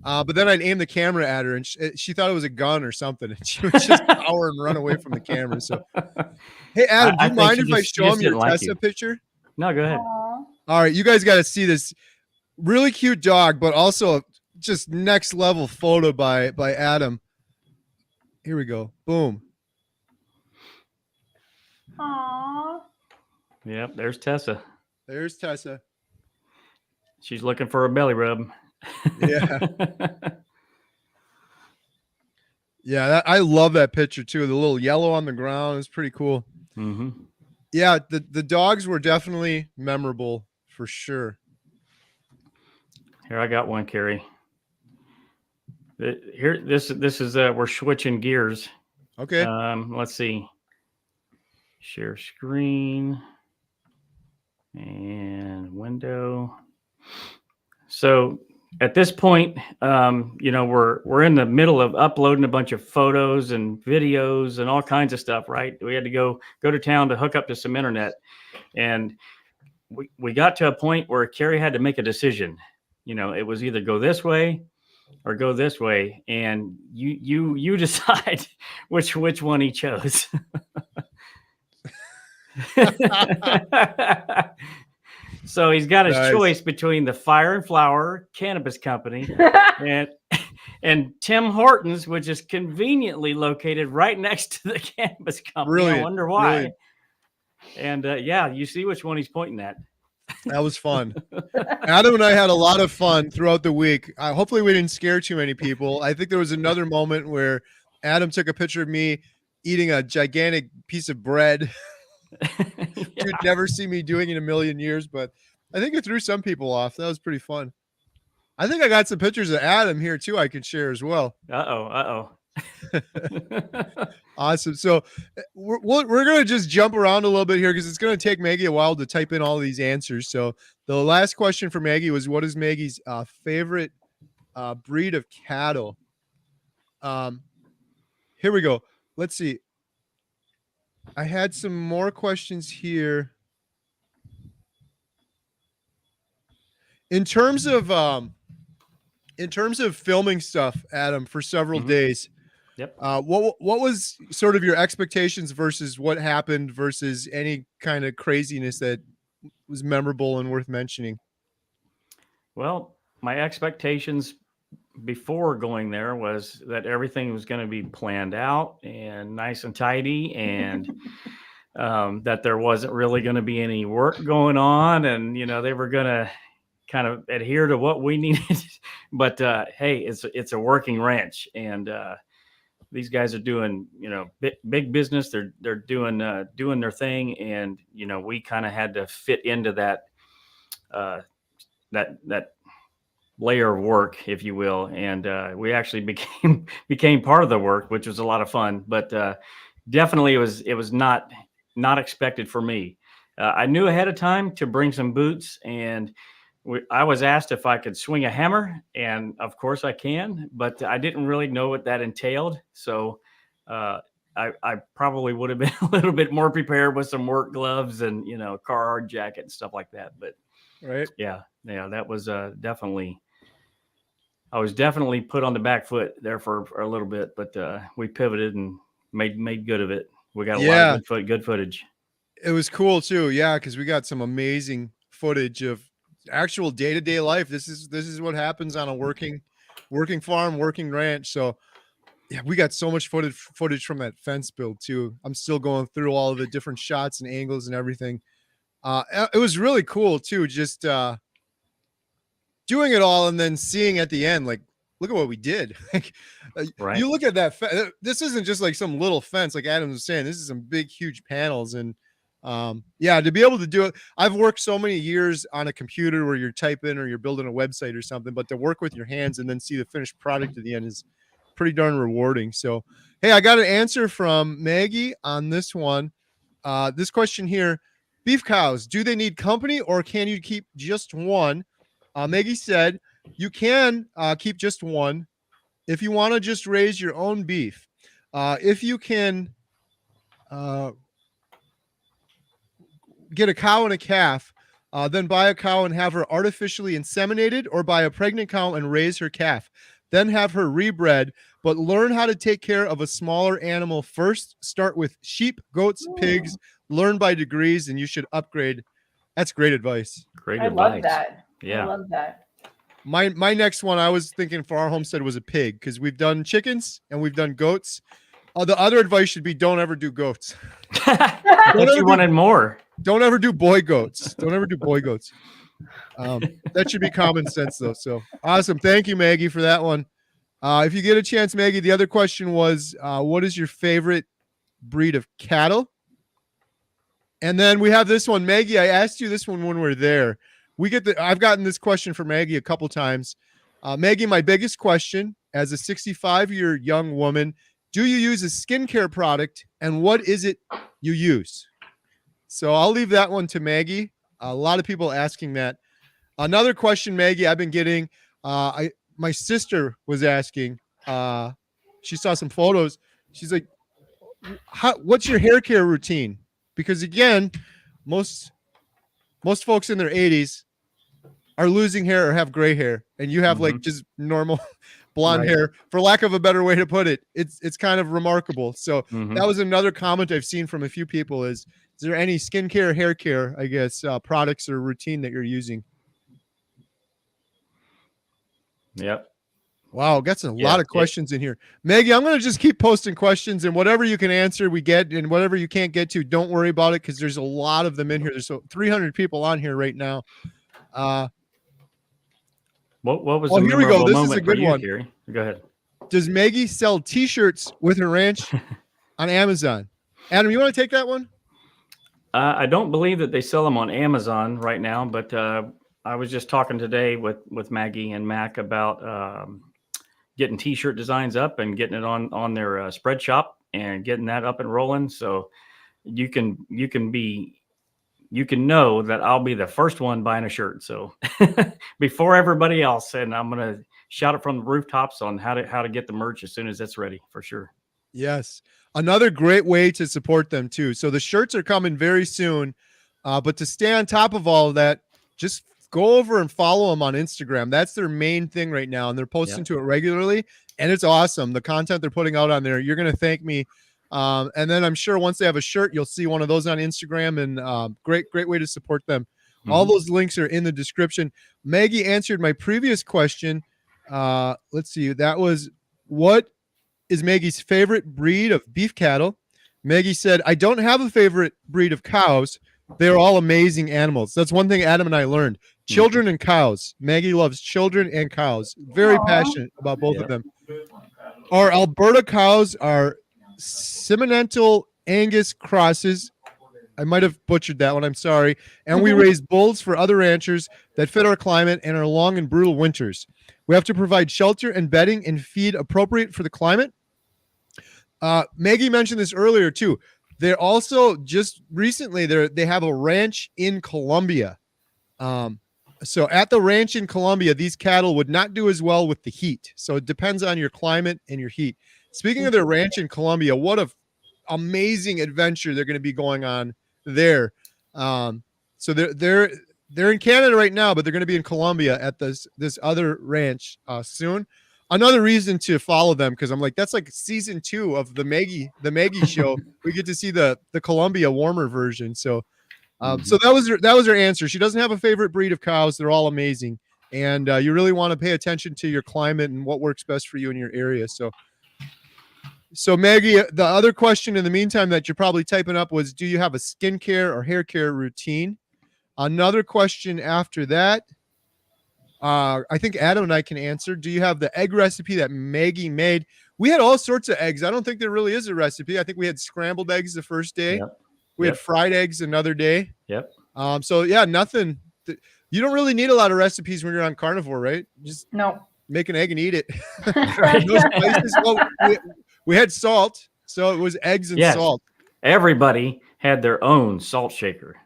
[SPEAKER 2] But then I'd aim the camera at her, and she thought it was a gun or something, and she would just cower and run away from the camera. So, hey, Adam, do you mind if I show him your Tessa picture?
[SPEAKER 3] No, go ahead.
[SPEAKER 1] Aww.
[SPEAKER 2] All right, you guys got to see this really cute dog, but also just next level photo by Adam. Here we go. Boom.
[SPEAKER 1] Aww.
[SPEAKER 3] Yep, there's Tessa.
[SPEAKER 2] There's Tessa.
[SPEAKER 3] She's looking for a belly rub.
[SPEAKER 2] Yeah. Yeah, I love that picture too. The little yellow on the ground is pretty cool.
[SPEAKER 3] Mm-hmm.
[SPEAKER 2] Yeah, the dogs were definitely memorable for sure.
[SPEAKER 3] Here, I got one, Carrie. Here, this is we're switching gears.
[SPEAKER 2] Okay.
[SPEAKER 3] Let's see. Share screen and window. So at this point, we're in the middle of uploading a bunch of photos and videos and all kinds of stuff, right? We had to go to town to hook up to some internet, and we got to a point where Carrie had to make a decision. It was either go this way or go this way, and you decide which one he chose. So he's got his choice between the Fire and Flower Cannabis Company and Tim Hortons, which is conveniently located right next to the cannabis company.
[SPEAKER 2] Brilliant.
[SPEAKER 3] I wonder why.
[SPEAKER 2] Brilliant.
[SPEAKER 3] And yeah, you see which one he's pointing at.
[SPEAKER 2] That was fun. Adam and I had a lot of fun throughout the week. Hopefully we didn't scare too many people. I think there was another moment where Adam took a picture of me eating a gigantic piece of bread. You'd never see me doing in a million years, but I think it threw some people off. That was pretty fun. I think I got some pictures of Adam here too I can share as well.
[SPEAKER 3] Uh-oh.
[SPEAKER 2] Awesome. So we're going to just jump around a little bit here because it's going to take Maggie a while to type in all of these answers. So the last question for Maggie was, what is Maggie's favorite breed of cattle? Here we go. Let's see. I had some more questions here. In terms of filming stuff, Adam, for several days,
[SPEAKER 3] Yep.
[SPEAKER 2] what was sort of your expectations versus what happened versus any kind of craziness that was memorable and worth mentioning?
[SPEAKER 3] Well, my expectations before going there was that everything was going to be planned out and nice and tidy, and that there wasn't really going to be any work going on, and they were going to kind of adhere to what we needed. But hey, it's a working ranch, and these guys are doing big business. They're doing their thing, and we kind of had to fit into that that layer of work, if you will, and we actually became part of the work, which was a lot of fun. But definitely it was not expected for me. I knew ahead of time to bring some boots, and I was asked if I could swing a hammer, and of course I can, but I didn't really know what that entailed. So I probably would have been a little bit more prepared with some work gloves and Carhartt jacket and stuff like that. But
[SPEAKER 2] right,
[SPEAKER 3] yeah, that was definitely. I was definitely put on the back foot there for a little bit, but we pivoted and made good of it. We got a lot of good footage.
[SPEAKER 2] It was cool too, yeah, because we got some amazing footage of actual day-to-day life. This is what happens on a working farm, working ranch. So yeah, we got so much footage from that fence build too. I'm still going through all of the different shots and angles and everything. It was really cool too, just doing it all and then seeing at the end, like, look at what we did. Right. You look at that. This isn't just like some little fence, like Adam was saying. This is some big, huge panels. And yeah, to be able to do it. I've worked so many years on a computer where you're typing or you're building a website or something, but to work with your hands and then see the finished product at the end is pretty darn rewarding. So, hey, I got an answer from Maggie on this one. This question here, beef cows, do they need company or can you keep just one? Maggie said, you can keep just one if you want to just raise your own beef. If you can get a cow and a calf, then buy a cow and have her artificially inseminated, or buy a pregnant cow and raise her calf. Then have her rebred, but learn how to take care of a smaller animal first. Start with sheep, goats, pigs, learn by degrees, and you should upgrade. That's great advice.
[SPEAKER 3] Great
[SPEAKER 1] advice. I love that.
[SPEAKER 3] Yeah.
[SPEAKER 1] I love that.
[SPEAKER 2] My next one I was thinking for our homestead was a pig, because we've done chickens and we've done goats. The other advice should be don't ever do goats.
[SPEAKER 3] You wanted more.
[SPEAKER 2] Don't ever do boy goats. Don't ever do boy goats. That should be common sense though. So awesome. Thank you, Maggie, for that one. If you get a chance, Maggie, the other question was, what is your favorite breed of cattle? And then we have this one, Maggie. I asked you this one when we were there. I've gotten this question from Maggie a couple times. Maggie, my biggest question as a 65-year young woman, do you use a skincare product and what is it you use? So I'll leave that one to Maggie. A lot of people asking that. Another question, Maggie, I've been getting, my sister was asking, she saw some photos. She's like, what's your hair care routine? Because again, most folks in their 80s are losing hair or have gray hair, and you have like just normal blonde hair, for lack of a better way to put it. It's kind of remarkable. So that was another comment I've seen from a few people is there any skincare, hair care, I guess, products or routine that you're using?
[SPEAKER 3] Yep.
[SPEAKER 2] Wow, got a lot of questions in here. Maggie, I'm going to just keep posting questions, and whatever you can answer, we get, and whatever you can't get to, don't worry about it, because there's a lot of them in here. There's 300 people on here right now.
[SPEAKER 3] What was the
[SPEAKER 2] here we go.
[SPEAKER 3] memorable
[SPEAKER 2] This is a
[SPEAKER 3] moment for
[SPEAKER 2] good
[SPEAKER 3] you,
[SPEAKER 2] one.
[SPEAKER 3] Gary? Go ahead.
[SPEAKER 2] Does Maggie sell T-shirts with her ranch on Amazon? Adam, you want to take that one?
[SPEAKER 3] I don't believe that they sell them on Amazon right now, but I was just talking today with Maggie and Mac about getting T-shirt designs up and getting it on their spread shop and getting that up and rolling. So you can know that I'll be the first one buying a shirt. So before everybody else, and I'm gonna shout it from the rooftops on how to get the merch as soon as it's ready, for sure.
[SPEAKER 2] Yes. Another great way to support them too. So the shirts are coming very soon. But to stay on top of all of that, just go over and follow them on Instagram. That's their main thing right now. And they're posting to it regularly. And it's awesome. The content they're putting out on there, you're going to thank me. And then I'm sure once they have a shirt, you'll see one of those on Instagram, and great way to support them. Mm-hmm. All those links are in the description. Maggie answered my previous question. Let's see. That was, what is Maggie's favorite breed of beef cattle? Maggie said, I don't have a favorite breed of cows. They're all amazing animals. That's one thing Adam and I learned. Children and cows. Maggie loves children and cows. Very passionate about both of them. Our Alberta cows are Seminental Angus crosses. I might have butchered that one. I'm sorry. And we raise bulls for other ranchers that fit our climate and our long and brutal winters. We have to provide shelter and bedding and feed appropriate for the climate. Maggie mentioned this earlier too. They're also just recently they have a ranch in Colombia. So at the ranch in Colombia, these cattle would not do as well with the heat. So it depends on your climate and your heat. Speaking of their ranch in Colombia, what a amazing adventure they're going to be going on there. So they're in Canada right now, but they're going to be in Colombia at this other ranch soon. Another reason to follow them, because I'm like, that's like season 2 of the Maggie show. We get to see the Colombia warmer version. So so that was her answer. She doesn't have a favorite breed of cows. They're all amazing, and you really want to pay attention to your climate and what works best for you in your area. So Maggie, the other question in the meantime that you're probably typing up was, do you have a skincare or hair care routine? Another question after that, I think Adam and I can answer. Do you have the egg recipe that Maggie made? We had all sorts of eggs. I don't think there really is a recipe. I think we had scrambled eggs the first day.
[SPEAKER 3] Yep.
[SPEAKER 2] We had fried eggs another day.
[SPEAKER 3] Yep.
[SPEAKER 2] So yeah, nothing. You don't really need a lot of recipes when you're on carnivore, right? Just make an egg and eat it. No spices. Well, we had salt, so it was eggs and salt. Everybody
[SPEAKER 3] had their own salt shaker.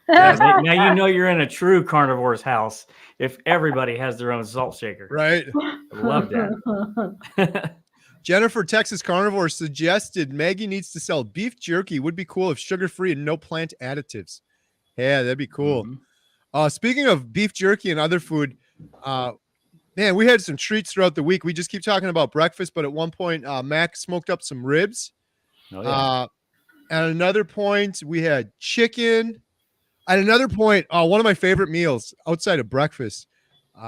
[SPEAKER 3] Now you know you're in a true carnivore's house if everybody has their own salt shaker.
[SPEAKER 2] Right.
[SPEAKER 3] I love that.
[SPEAKER 2] Jennifer, Texas Carnivore, suggested Maggie needs to sell beef jerky. Would be cool if sugar-free and no plant additives. Yeah, that'd be cool. Mm-hmm. Speaking of beef jerky and other food, man, we had some treats throughout the week. We just keep talking about breakfast, but at one point, Mac smoked up some ribs.
[SPEAKER 3] Oh, yeah.
[SPEAKER 2] At another point, we had chicken. At another point, one of my favorite meals outside of breakfast,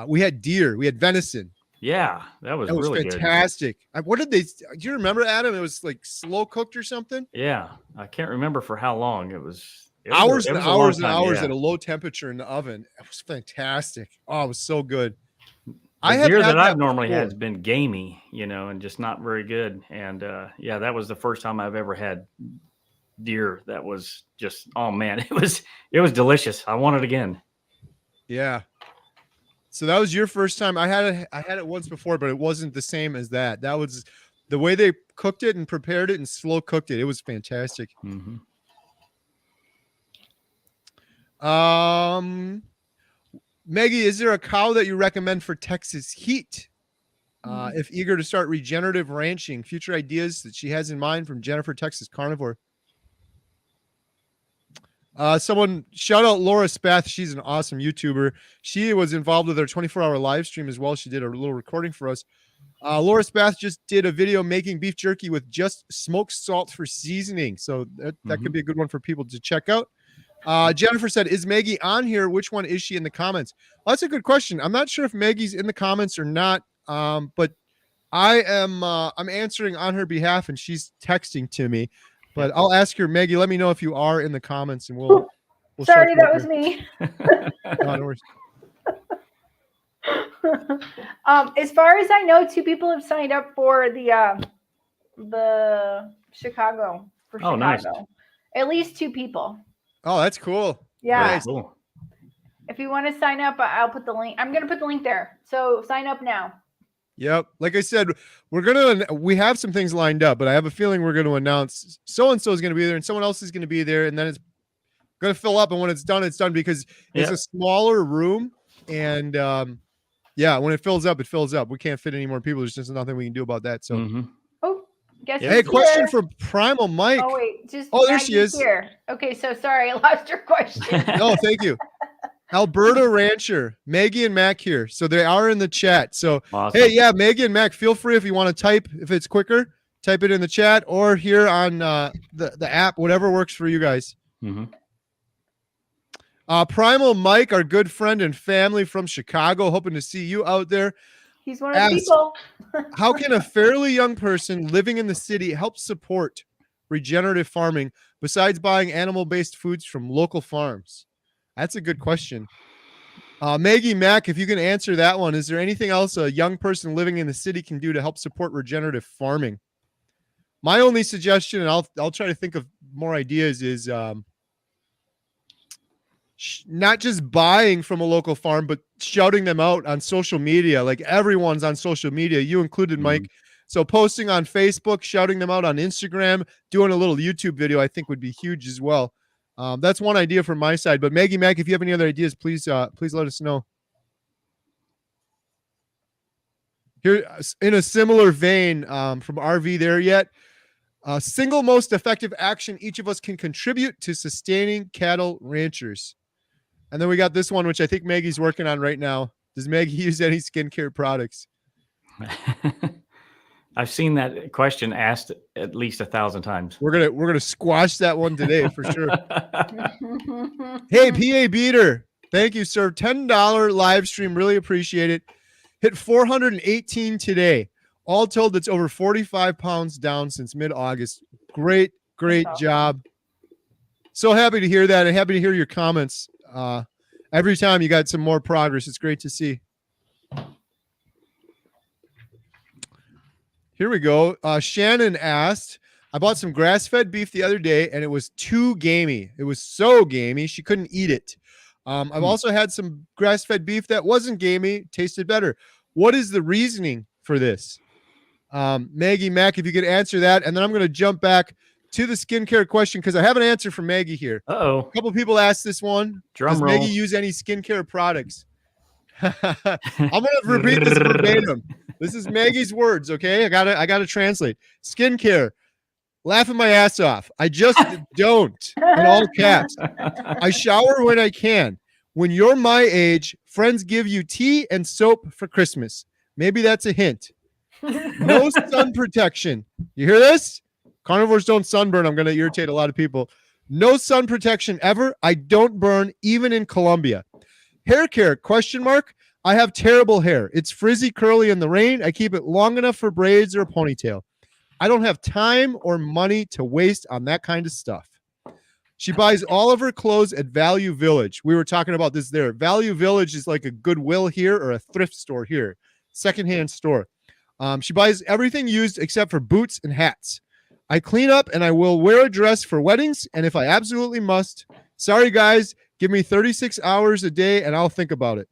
[SPEAKER 2] we had deer. We had venison.
[SPEAKER 3] Yeah, that was really
[SPEAKER 2] fantastic. Good. What did they? Do you remember, Adam? It was like slow cooked or something.
[SPEAKER 3] Yeah, I can't remember for how long. It was
[SPEAKER 2] hours and hours and hours at a low temperature in the oven. It was fantastic. Oh, it was so good.
[SPEAKER 3] The deer that I've normally had has been gamey, and just not very good. And yeah, that was the first time I've ever had deer that was just, oh man, it was delicious. I want it again.
[SPEAKER 2] Yeah. So that was your first time. I had it once before, but it wasn't the same as that. That was the way they cooked it and prepared it and slow cooked it. It was fantastic.
[SPEAKER 3] Mm-hmm.
[SPEAKER 2] Maggie, is there a cow that you recommend for Texas heat? If eager to start regenerative ranching, future ideas that she has in mind from Jennifer, Texas Carnivore. Someone shout out Laura Spath. She's an awesome YouTuber. She was involved with our 24-hour live stream as well. She did a little recording for us. Laura Spath just did a video making beef jerky with just smoked salt for seasoning. So that could be a good one for people to check out. Jennifer said, is Maggie on here? Which one is she in the comments? Well, that's a good question. I'm not sure if Maggie's in the comments or not. But I'm answering on her behalf, and she's texting to me. But I'll ask her, Maggie. Let me know if you are in the comments, and we'll
[SPEAKER 1] Sorry, that
[SPEAKER 2] circle
[SPEAKER 1] was me.
[SPEAKER 2] No, no worries.
[SPEAKER 1] As far as I know, 2 people have signed up for the Chicago. For Chicago.
[SPEAKER 3] Nice.
[SPEAKER 1] At least 2 people.
[SPEAKER 2] Oh, that's cool.
[SPEAKER 1] Yeah.
[SPEAKER 2] Nice.
[SPEAKER 3] Cool.
[SPEAKER 1] If you want to sign up, I'll put the link. I'm going to put the link there. So sign up now.
[SPEAKER 2] Yep. Like I said, we have some things lined up, but I have a feeling we're going to announce so-and-so is going to be there and someone else is going to be there. And then it's going to fill up. And when it's done because it's a smaller room. And when it fills up, it fills up. We can't fit any more people. There's just nothing we can do about that. So,
[SPEAKER 1] Guess
[SPEAKER 2] hey, question from Primal Mike.
[SPEAKER 1] Oh, wait.
[SPEAKER 2] There she is.
[SPEAKER 1] Here. Okay. So sorry. I lost your question.
[SPEAKER 2] No, thank you. Alberta Rancher, Maggie and Mac here. So they are in the chat. So,
[SPEAKER 3] awesome.
[SPEAKER 2] Hey, yeah, Maggie and Mac, feel free if you want to type, if it's quicker, type it in the chat or here on the app, whatever works for you guys.
[SPEAKER 3] Mm-hmm.
[SPEAKER 2] Primal Mike, our good friend and family from Chicago, hoping to see you out there.
[SPEAKER 1] He's one of the people.
[SPEAKER 2] How can a fairly young person living in the city help support regenerative farming besides buying animal-based foods from local farms? That's a good question. Maggie Mack, if you can answer that one, is there anything else a young person living in the city can do to help support regenerative farming? My only suggestion, and I'll try to think of more ideas, is not just buying from a local farm, but shouting them out on social media. Like everyone's on social media, you included, Mike. So posting on Facebook, shouting them out on Instagram, doing a little YouTube video, I think would be huge as well. That's one idea from my side. But Maggie Mack, if you have any other ideas, please let us know. Here, in a similar vein, from RV there yet, single most effective action each of us can contribute to sustaining cattle ranchers. And then we got this one, which I think Maggie's working on right now. Does Maggie use any skincare products?
[SPEAKER 3] I've seen that question asked at least 1,000 times.
[SPEAKER 2] We're gonna squash that one today for sure. Hey, PA Beater, thank you, sir. $10 live stream, really appreciate it. Hit 418 today. All told, that's over 45 pounds down since mid-August. Great job. So happy to hear that, and happy to hear your comments. Every time you got some more progress, it's great to see. Here we go. Shannon asked, I bought some grass-fed beef the other day, and it was too gamey. It was so gamey, she couldn't eat it. I've also had some grass-fed beef that wasn't gamey, tasted better. What is the reasoning for this? Maggie Mack, if you could answer that, and then I'm going to jump back to the skincare question because I have an answer from Maggie here.
[SPEAKER 3] Uh-oh.
[SPEAKER 2] A couple people asked this one.
[SPEAKER 3] Drum
[SPEAKER 2] Does
[SPEAKER 3] roll.
[SPEAKER 2] Maggie use any skincare products? I'm going to repeat this verbatim. This is Maggie's words, okay? I gotta translate. Skincare. Laughing my ass off. I just don't. In all caps. I shower when I can. When you're my age, friends give you tea and soap for Christmas. Maybe that's a hint. No sun protection. You hear this? Carnivores don't sunburn. I'm going to irritate a lot of people. No sun protection ever. I don't burn even in Colombia. Hair care, question mark. I have terrible hair. It's frizzy, curly in the rain. I keep it long enough for braids or a ponytail. I don't have time or money to waste on that kind of stuff. She buys all of her clothes at Value Village. We were talking about this there. Value Village is like a Goodwill here or a thrift store here. Secondhand store. She buys everything used except for boots and hats. I clean up and I will wear a dress for weddings and if I absolutely must. Sorry, guys. Give me 36 hours a day and I'll think about it.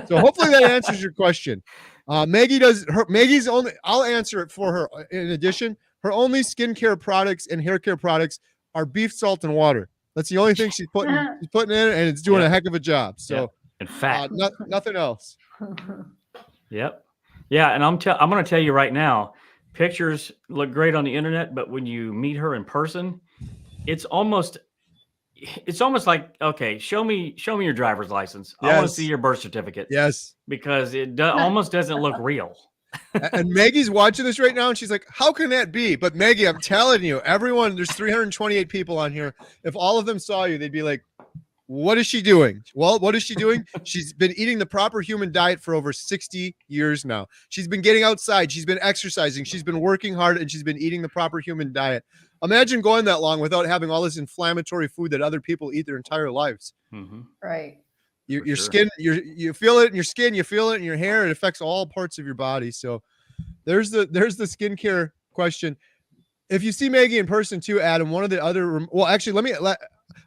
[SPEAKER 2] So hopefully that answers your question. Maggie's only, I'll answer it for her. In addition, her only skincare products and hair care products are beef salt and water. That's the only thing she's putting in, and it's doing a heck of a job. So,
[SPEAKER 3] in fact,
[SPEAKER 2] nothing else.
[SPEAKER 3] Yep. Yeah, and I'm going to tell you right now, pictures look great on the internet, but when you meet her in person, it's almost like, okay, show me your driver's license. Yes. I want to see your birth certificate.
[SPEAKER 2] Yes,
[SPEAKER 3] because it almost doesn't look real.
[SPEAKER 2] And Maggie's watching this right now, and she's like, "How can that be?" But Maggie, I'm telling you, everyone, there's 328 people on here. If all of them saw you, they'd be like, What is she doing? Well, what is she doing? She's been eating the proper human diet for over 60 years now. She's been getting outside. She's been exercising. She's been working hard, and she's been eating the proper human diet. Imagine going that long without having all this inflammatory food that other people eat their entire lives.
[SPEAKER 3] Mm-hmm.
[SPEAKER 1] Right.
[SPEAKER 2] Your skin, you feel it in your skin, you feel it in your hair. It affects all parts of your body. So there's the skincare question. If you see Maggie in person too, Adam, one of the other, well, actually,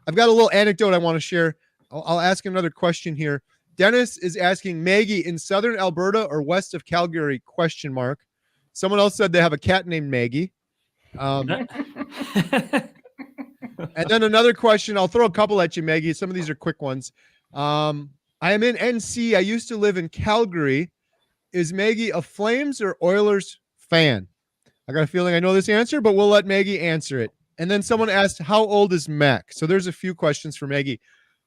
[SPEAKER 2] I've got a little anecdote I want to share. I'll ask another question here. Dennis is asking, Maggie in southern Alberta or west of Calgary, ? Someone else said they have a cat named Maggie. And then another question, I'll throw a couple at you, Maggie. Some of these are quick ones. I am in NC. I used to live in Calgary. Is Maggie a Flames or Oilers fan? I got a feeling I know this answer, but we'll let Maggie answer it. And then someone asked, how old is Mac? So there's a few questions for Maggie.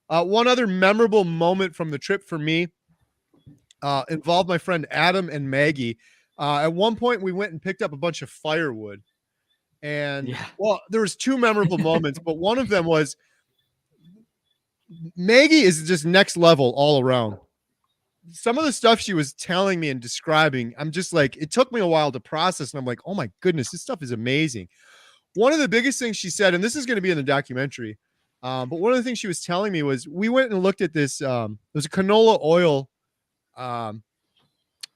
[SPEAKER 2] One other memorable moment from the trip for me involved my friend Adam and Maggie. At one point, we went and picked up a bunch of firewood. And, well, there was two memorable moments, but one of them was Maggie is just next level all around. Some of the stuff she was telling me and describing, I'm just like, it took me a while to process. And I'm like, oh my goodness, this stuff is amazing. One of the biggest things she said, and this is going to be in the documentary, but one of the things she was telling me was we went and looked at this. It was a canola oil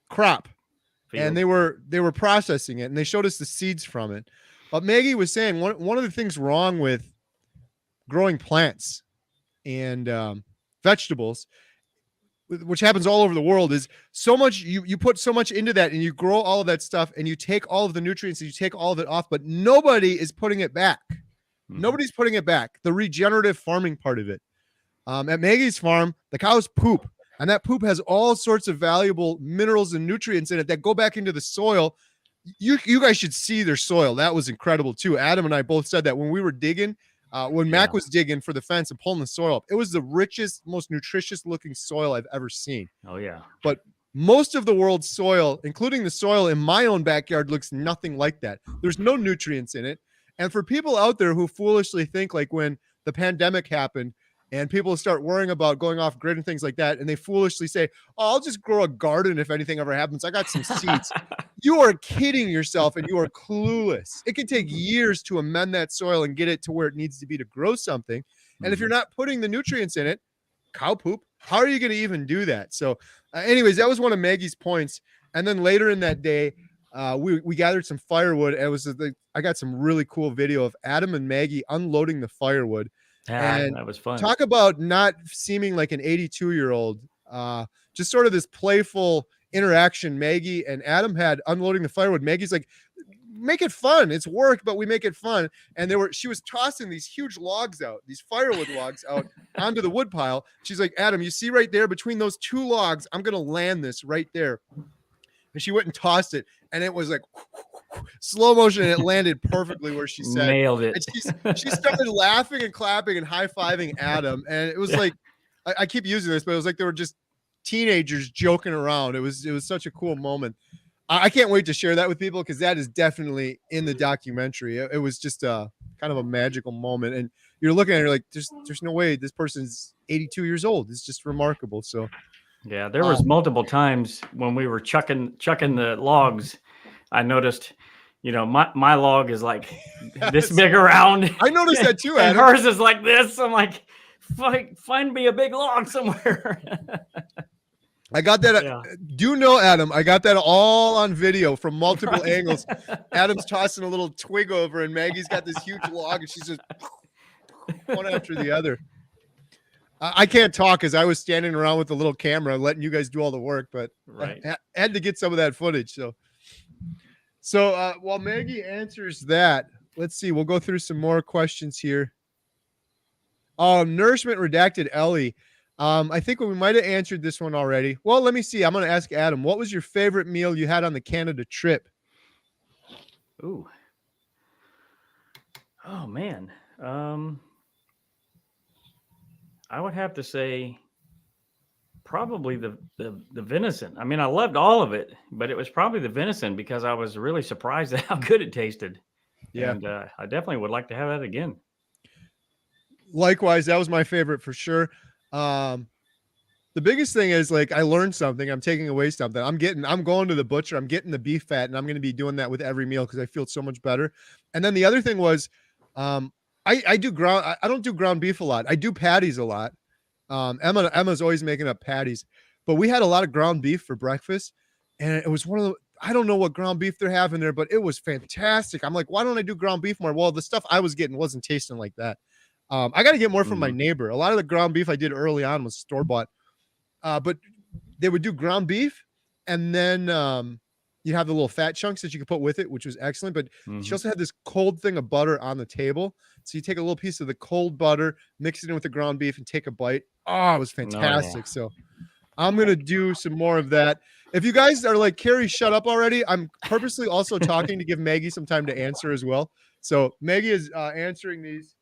[SPEAKER 2] crop, and they were processing it, and they showed us the seeds from it. But Maggie was saying one of the things wrong with growing plants and vegetables, which happens all over the world, is so much you put so much into that and you grow all of that stuff and you take all of the nutrients and you take all of it off, but nobody is putting it back. Mm-hmm. Nobody's putting it back. The regenerative farming part of it. At Maggie's farm, the cows poop, and that poop has all sorts of valuable minerals and nutrients in it that go back into the soil. You guys should see their soil. That was incredible too. Adam and I both said that when we were digging. When Mac was digging for the fence and pulling the soil up, it was the richest, most nutritious looking soil I've ever seen.
[SPEAKER 3] Oh, yeah.
[SPEAKER 2] But most of the world's soil, including the soil in my own backyard, looks nothing like that. There's no nutrients in it. And for people out there who foolishly think, like when the pandemic happened and people start worrying about going off grid and things like that, and they foolishly say, oh, I'll just grow a garden if anything ever happens. I got some seeds. You are kidding yourself and you are clueless. It can take years to amend that soil and get it to where it needs to be to grow something. And if you're not putting the nutrients in it, cow poop, how are you going to even do that? So anyways, that was one of Maggie's points. And then later in that day, we gathered some firewood. And I got some really cool video of Adam and Maggie unloading the firewood. And
[SPEAKER 3] that was fun.
[SPEAKER 2] Talk about not seeming like an 82-year-old, just sort of this playful interaction Maggie and Adam had unloading the firewood. Maggie's like, make it fun. It's work, but we make it fun. And she was tossing these huge logs out, these firewood logs out onto the wood pile. She's like, Adam, you see right there between those two logs, I'm going to land this right there. And she went and tossed it. And it was like slow motion. And it landed perfectly where she said.
[SPEAKER 3] Nailed it.
[SPEAKER 2] And she started laughing and clapping and high-fiving Adam. And it was like, I keep using this, but it was like they were just teenagers joking around. It was such a cool moment. I can't wait to share that with people because that is definitely in the documentary. It was just a kind of a magical moment, and you're looking at it like there's no way this person's 82 years old. It's just remarkable. So
[SPEAKER 3] yeah, there was multiple times when we were chucking the logs. I noticed, my log is like this big around.
[SPEAKER 2] I noticed that too,
[SPEAKER 3] and
[SPEAKER 2] Adam.
[SPEAKER 3] hers is like this. I'm like, find me a big log somewhere.
[SPEAKER 2] I got that. Yeah. Do know, Adam, I got that all on video from multiple angles. Adam's tossing a little twig over and Maggie's got this huge log and she's just one after the other. I can't talk because I was standing around with the little camera letting you guys do all the work, but I had to get some of that footage. So while Maggie answers that, let's see. We'll go through some more questions here. Nourishment Redacted Ellie. I think we might have answered this one already. Well, let me see. I'm going to ask Adam, what was your favorite meal you had on the Canada trip?
[SPEAKER 3] Ooh. Oh, man. I would have to say probably the venison. I mean, I loved all of it, but it was probably the venison because I was really surprised at how good it tasted. Yeah. And I definitely would like to have that again.
[SPEAKER 2] Likewise, that was my favorite for sure. The biggest thing is like I learned something. I'm taking away something. I'm going to the butcher. I'm getting the beef fat, and I'm going to be doing that with every meal because I feel so much better. And then the other thing was, I do ground. I don't do ground beef a lot. I do patties a lot. Emma's always making up patties, but we had a lot of ground beef for breakfast, and it was one of the. I don't know what ground beef they're having there, but it was fantastic. I'm like, why don't I do ground beef more? Well, the stuff I was getting wasn't tasting like that. I got to get more from my neighbor. A lot of the ground beef I did early on was store bought. But they would do ground beef, and then you have the little fat chunks that you could put with it, which was excellent. But she also had this cold thing of butter on the table. So you take a little piece of the cold butter, mix it in with the ground beef, and take a bite. Oh, it was fantastic. Oh, yeah. So I'm going to do some more of that. If you guys are like, Carrie, shut up already, I'm purposely also talking to give Maggie some time to answer as well. So Maggie is answering these.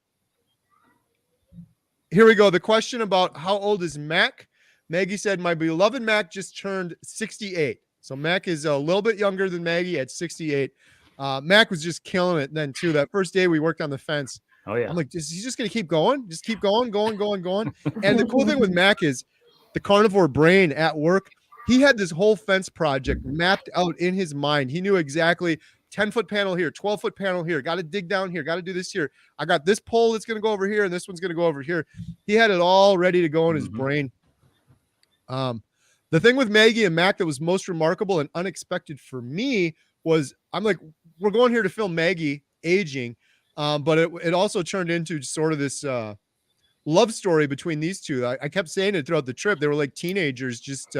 [SPEAKER 2] Here we go. The question about how old is Mac? Maggie said, my beloved Mac just turned 68. So Mac is a little bit younger than Maggie at 68. Mac was just killing it then too. That first day we worked on the fence.
[SPEAKER 3] Oh yeah.
[SPEAKER 2] I'm like, is he just going to keep going? Just keep going. And the cool thing with Mac is the carnivore brain at work. He had this whole fence project mapped out in his mind. He knew exactly 10-foot panel here, 12-foot panel here. Got to dig down here. Got to do this here. I got this pole that's going to go over here, and this one's going to go over here. He had it all ready to go in his brain. The thing with Maggie and Mac that was most remarkable and unexpected for me was I'm like, we're going here to film Maggie aging. But it also turned into sort of this love story between these two. I kept saying it throughout the trip. They were like teenagers, just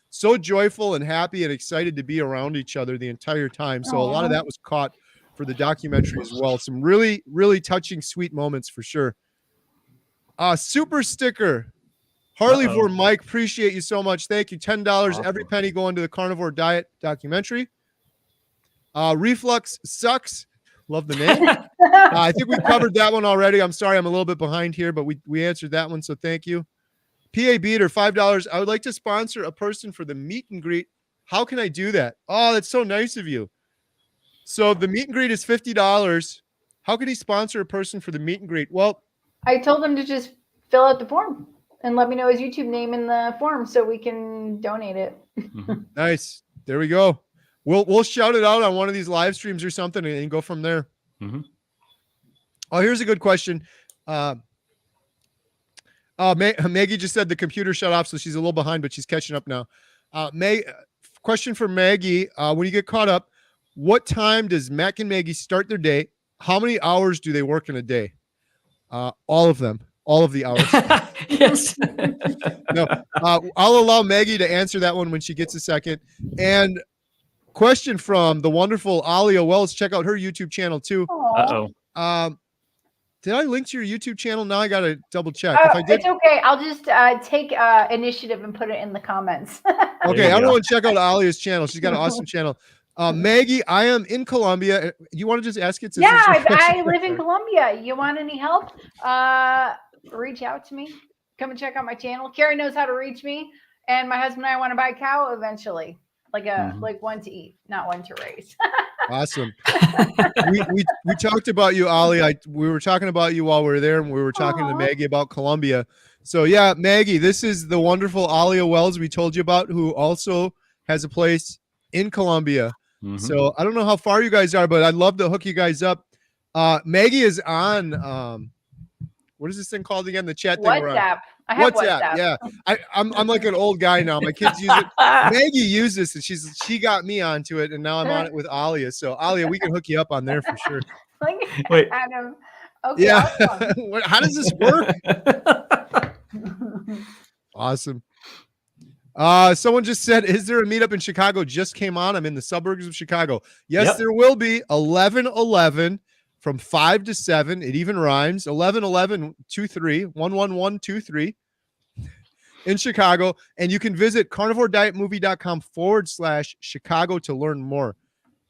[SPEAKER 2] so joyful and happy and excited to be around each other the entire time. So a lot of that was caught for the documentary as well. Some really, really touching, sweet moments for sure. Super sticker. Harley for Mike, appreciate you so much. Thank you. $10, awesome. Every penny going to the Carnivore Diet Documentary. Reflux sucks. Love the name. I think we covered that one already. I'm sorry, I'm a little bit behind here, but we answered that one, so thank you. PA Beater, $5. I would like to sponsor a person for the meet and greet. How can I do that? Oh, that's so nice of you. So the meet and greet is $50. How can he sponsor a person for the meet and greet? Well,
[SPEAKER 1] I told him to just fill out the form and let me know his YouTube name in the form so we can donate it.
[SPEAKER 2] Nice. There we go. We'll shout it out on one of these live streams or something and go from there. Oh, here's a good question. Maggie just said the computer shut off, so she's a little behind, but she's catching up now. Question for Maggie. When you get caught up, what time does Mac and Maggie start their day? How many hours do they work in a day? All of them. All of the hours.
[SPEAKER 3] Yes.
[SPEAKER 2] No, I'll allow Maggie to answer that one when she gets a second. And question from the wonderful Alia Wells. Check out her YouTube channel too. Did I link to your YouTube channel? Now I got to double check. If I did,
[SPEAKER 1] it's okay. I'll just take initiative and put it in the comments.
[SPEAKER 2] Okay, everyone check out Alia's channel. She's got an awesome channel. Maggie, I am in Colombia. You want to just ask it?
[SPEAKER 1] Yeah, I live in Colombia. You want any help? Reach out to me. Come and check out my channel. Carrie knows how to reach me. And my husband and I want to buy a cow eventually. Like one to eat, not one to raise.
[SPEAKER 2] Awesome. we talked about you, Ali. We were talking about you while we were there, and we were talking to Maggie about Colombia. So yeah, Maggie, this is the wonderful Alia Wells we told you about, who also has a place in Colombia. So I don't know how far you guys are, but I'd love to hook you guys up. Maggie is on what is this thing called again? The chat thing.
[SPEAKER 1] WhatsApp. I have WhatsApp.
[SPEAKER 2] Yeah. I'm like an old guy now. My kids use it. Maggie used this and she got me onto it, and now I'm on it with Alia. So Alia, we can hook you up on there for sure.
[SPEAKER 3] Wait.
[SPEAKER 1] Adam. Okay.
[SPEAKER 2] Yeah. How does this work? Awesome. Someone just said, is there a meetup in Chicago? Just came on. I'm in the suburbs of Chicago. Yes, there will be 11/11 from 5 to 7. It even rhymes. 11/11/23 11123 in Chicago. And you can visit carnivoredietmovie.com/Chicago to learn more.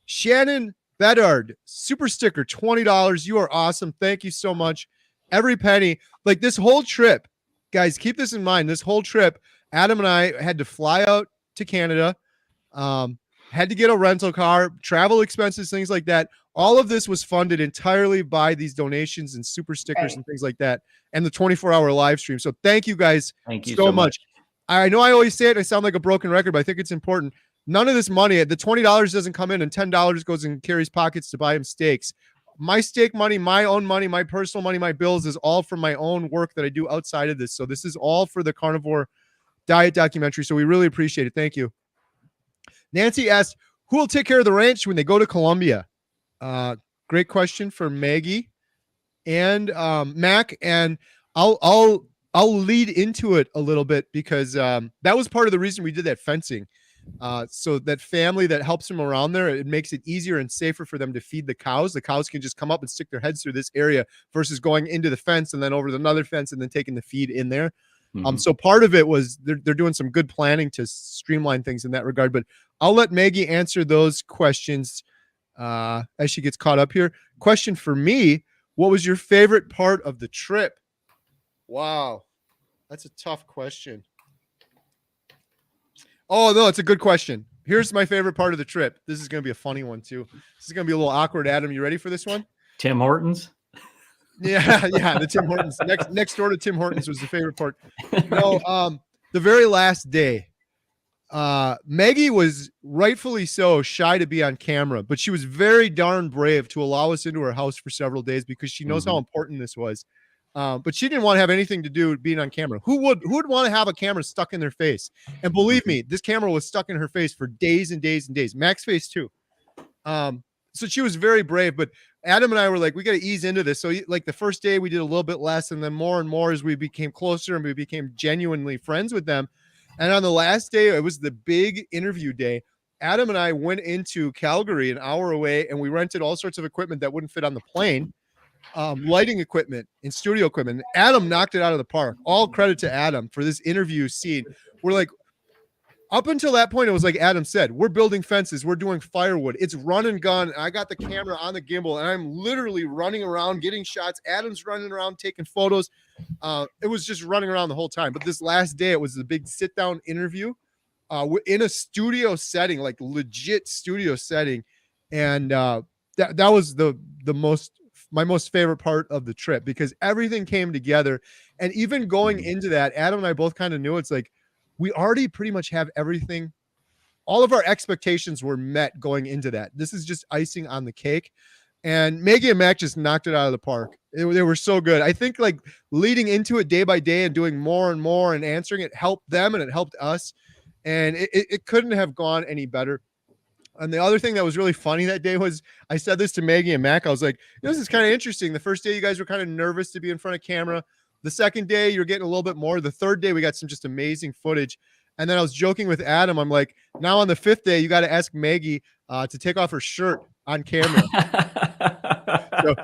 [SPEAKER 2] Shannon Bedard, super sticker, $20. You are awesome. Thank you so much. Every penny. Like this whole trip, guys, keep this in mind. This whole trip, Adam and I had to fly out to Canada, had to get a rental car, travel expenses, things like that. All of this was funded entirely by these donations and super stickers and things like that, and the 24-hour live stream. So thank you guys
[SPEAKER 3] Thank you
[SPEAKER 2] so much. I know I always say it, I sound like a broken record, but I think it's important. None of this money, the $20 doesn't come in, and $10 goes in Carrie's pockets to buy him steaks. My steak money, my own money, my personal money, my bills is all from my own work that I do outside of this. So this is all for the Carnivore Diet Documentary. So we really appreciate it. Thank you. Nancy asked, who will take care of the ranch when they go to Colombia? Great question for Maggie and Mac. And I'll lead into it a little bit because that was part of the reason we did that fencing. So that family that helps them around there, it makes it easier and safer for them to feed the cows. The cows can just come up and stick their heads through this area versus going into the fence and then over another fence and then taking the feed in there. So part of it was they're doing some good planning to streamline things in that regard, but I'll let Maggie answer those questions as she gets caught up here. Question for me, what was your favorite part of the trip? Wow, that's a tough question. Oh, no, it's a good question. Here's my favorite part of the trip. This is going to be a funny one, too. This is going to be a little awkward. Adam, you ready for this one?
[SPEAKER 3] Tim Hortons?
[SPEAKER 2] Yeah, the Tim Hortons. Next door to Tim Hortons was the favorite part. No, the very last day, Maggie was rightfully so shy to be on camera, but she was very darn brave to allow us into her house for several days because she knows how important this was. But she didn't want to have anything to do with being on camera. Who would want to have a camera stuck in their face? And believe me, this camera was stuck in her face for days and days and days. Mac's face too. So she was very brave, but Adam and I were like, we got to ease into this. So like the first day we did a little bit less, and then more and more as we became closer and we became genuinely friends with them. And on the last day, it was the big interview day. Adam and I went into Calgary, an hour away, and we rented all sorts of equipment that wouldn't fit on the plane. Lighting equipment and studio equipment. Adam knocked it out of the park. All credit to Adam for this interview scene. We're like, up until that point, it was like Adam said, we're building fences, we're doing firewood, it's run and gun. I got the camera on the gimbal and I'm literally running around getting shots. Adam's running around taking photos. It was just running around the whole time. But this last day, it was the big sit down interview in a studio setting, like legit studio setting. And that was my most favorite part of the trip because everything came together. And even going into that, Adam and I both kind of knew it's like, we already pretty much have everything. All of our expectations were met going into that. This is just icing on the cake. And Maggie and Mac just knocked it out of the park. They were so good. I think like leading into it day by day and doing more and more and answering it helped them and it helped us. And it couldn't have gone any better. And the other thing that was really funny that day was I said this to Maggie and Mac. I was like, this is kind of interesting. The first day you guys were kind of nervous to be in front of camera. The second day you're getting a little bit more. The third day we got some just amazing footage. And then I was joking with Adam. I'm like, now on the fifth day, you got to ask Maggie to take off her shirt on camera. So,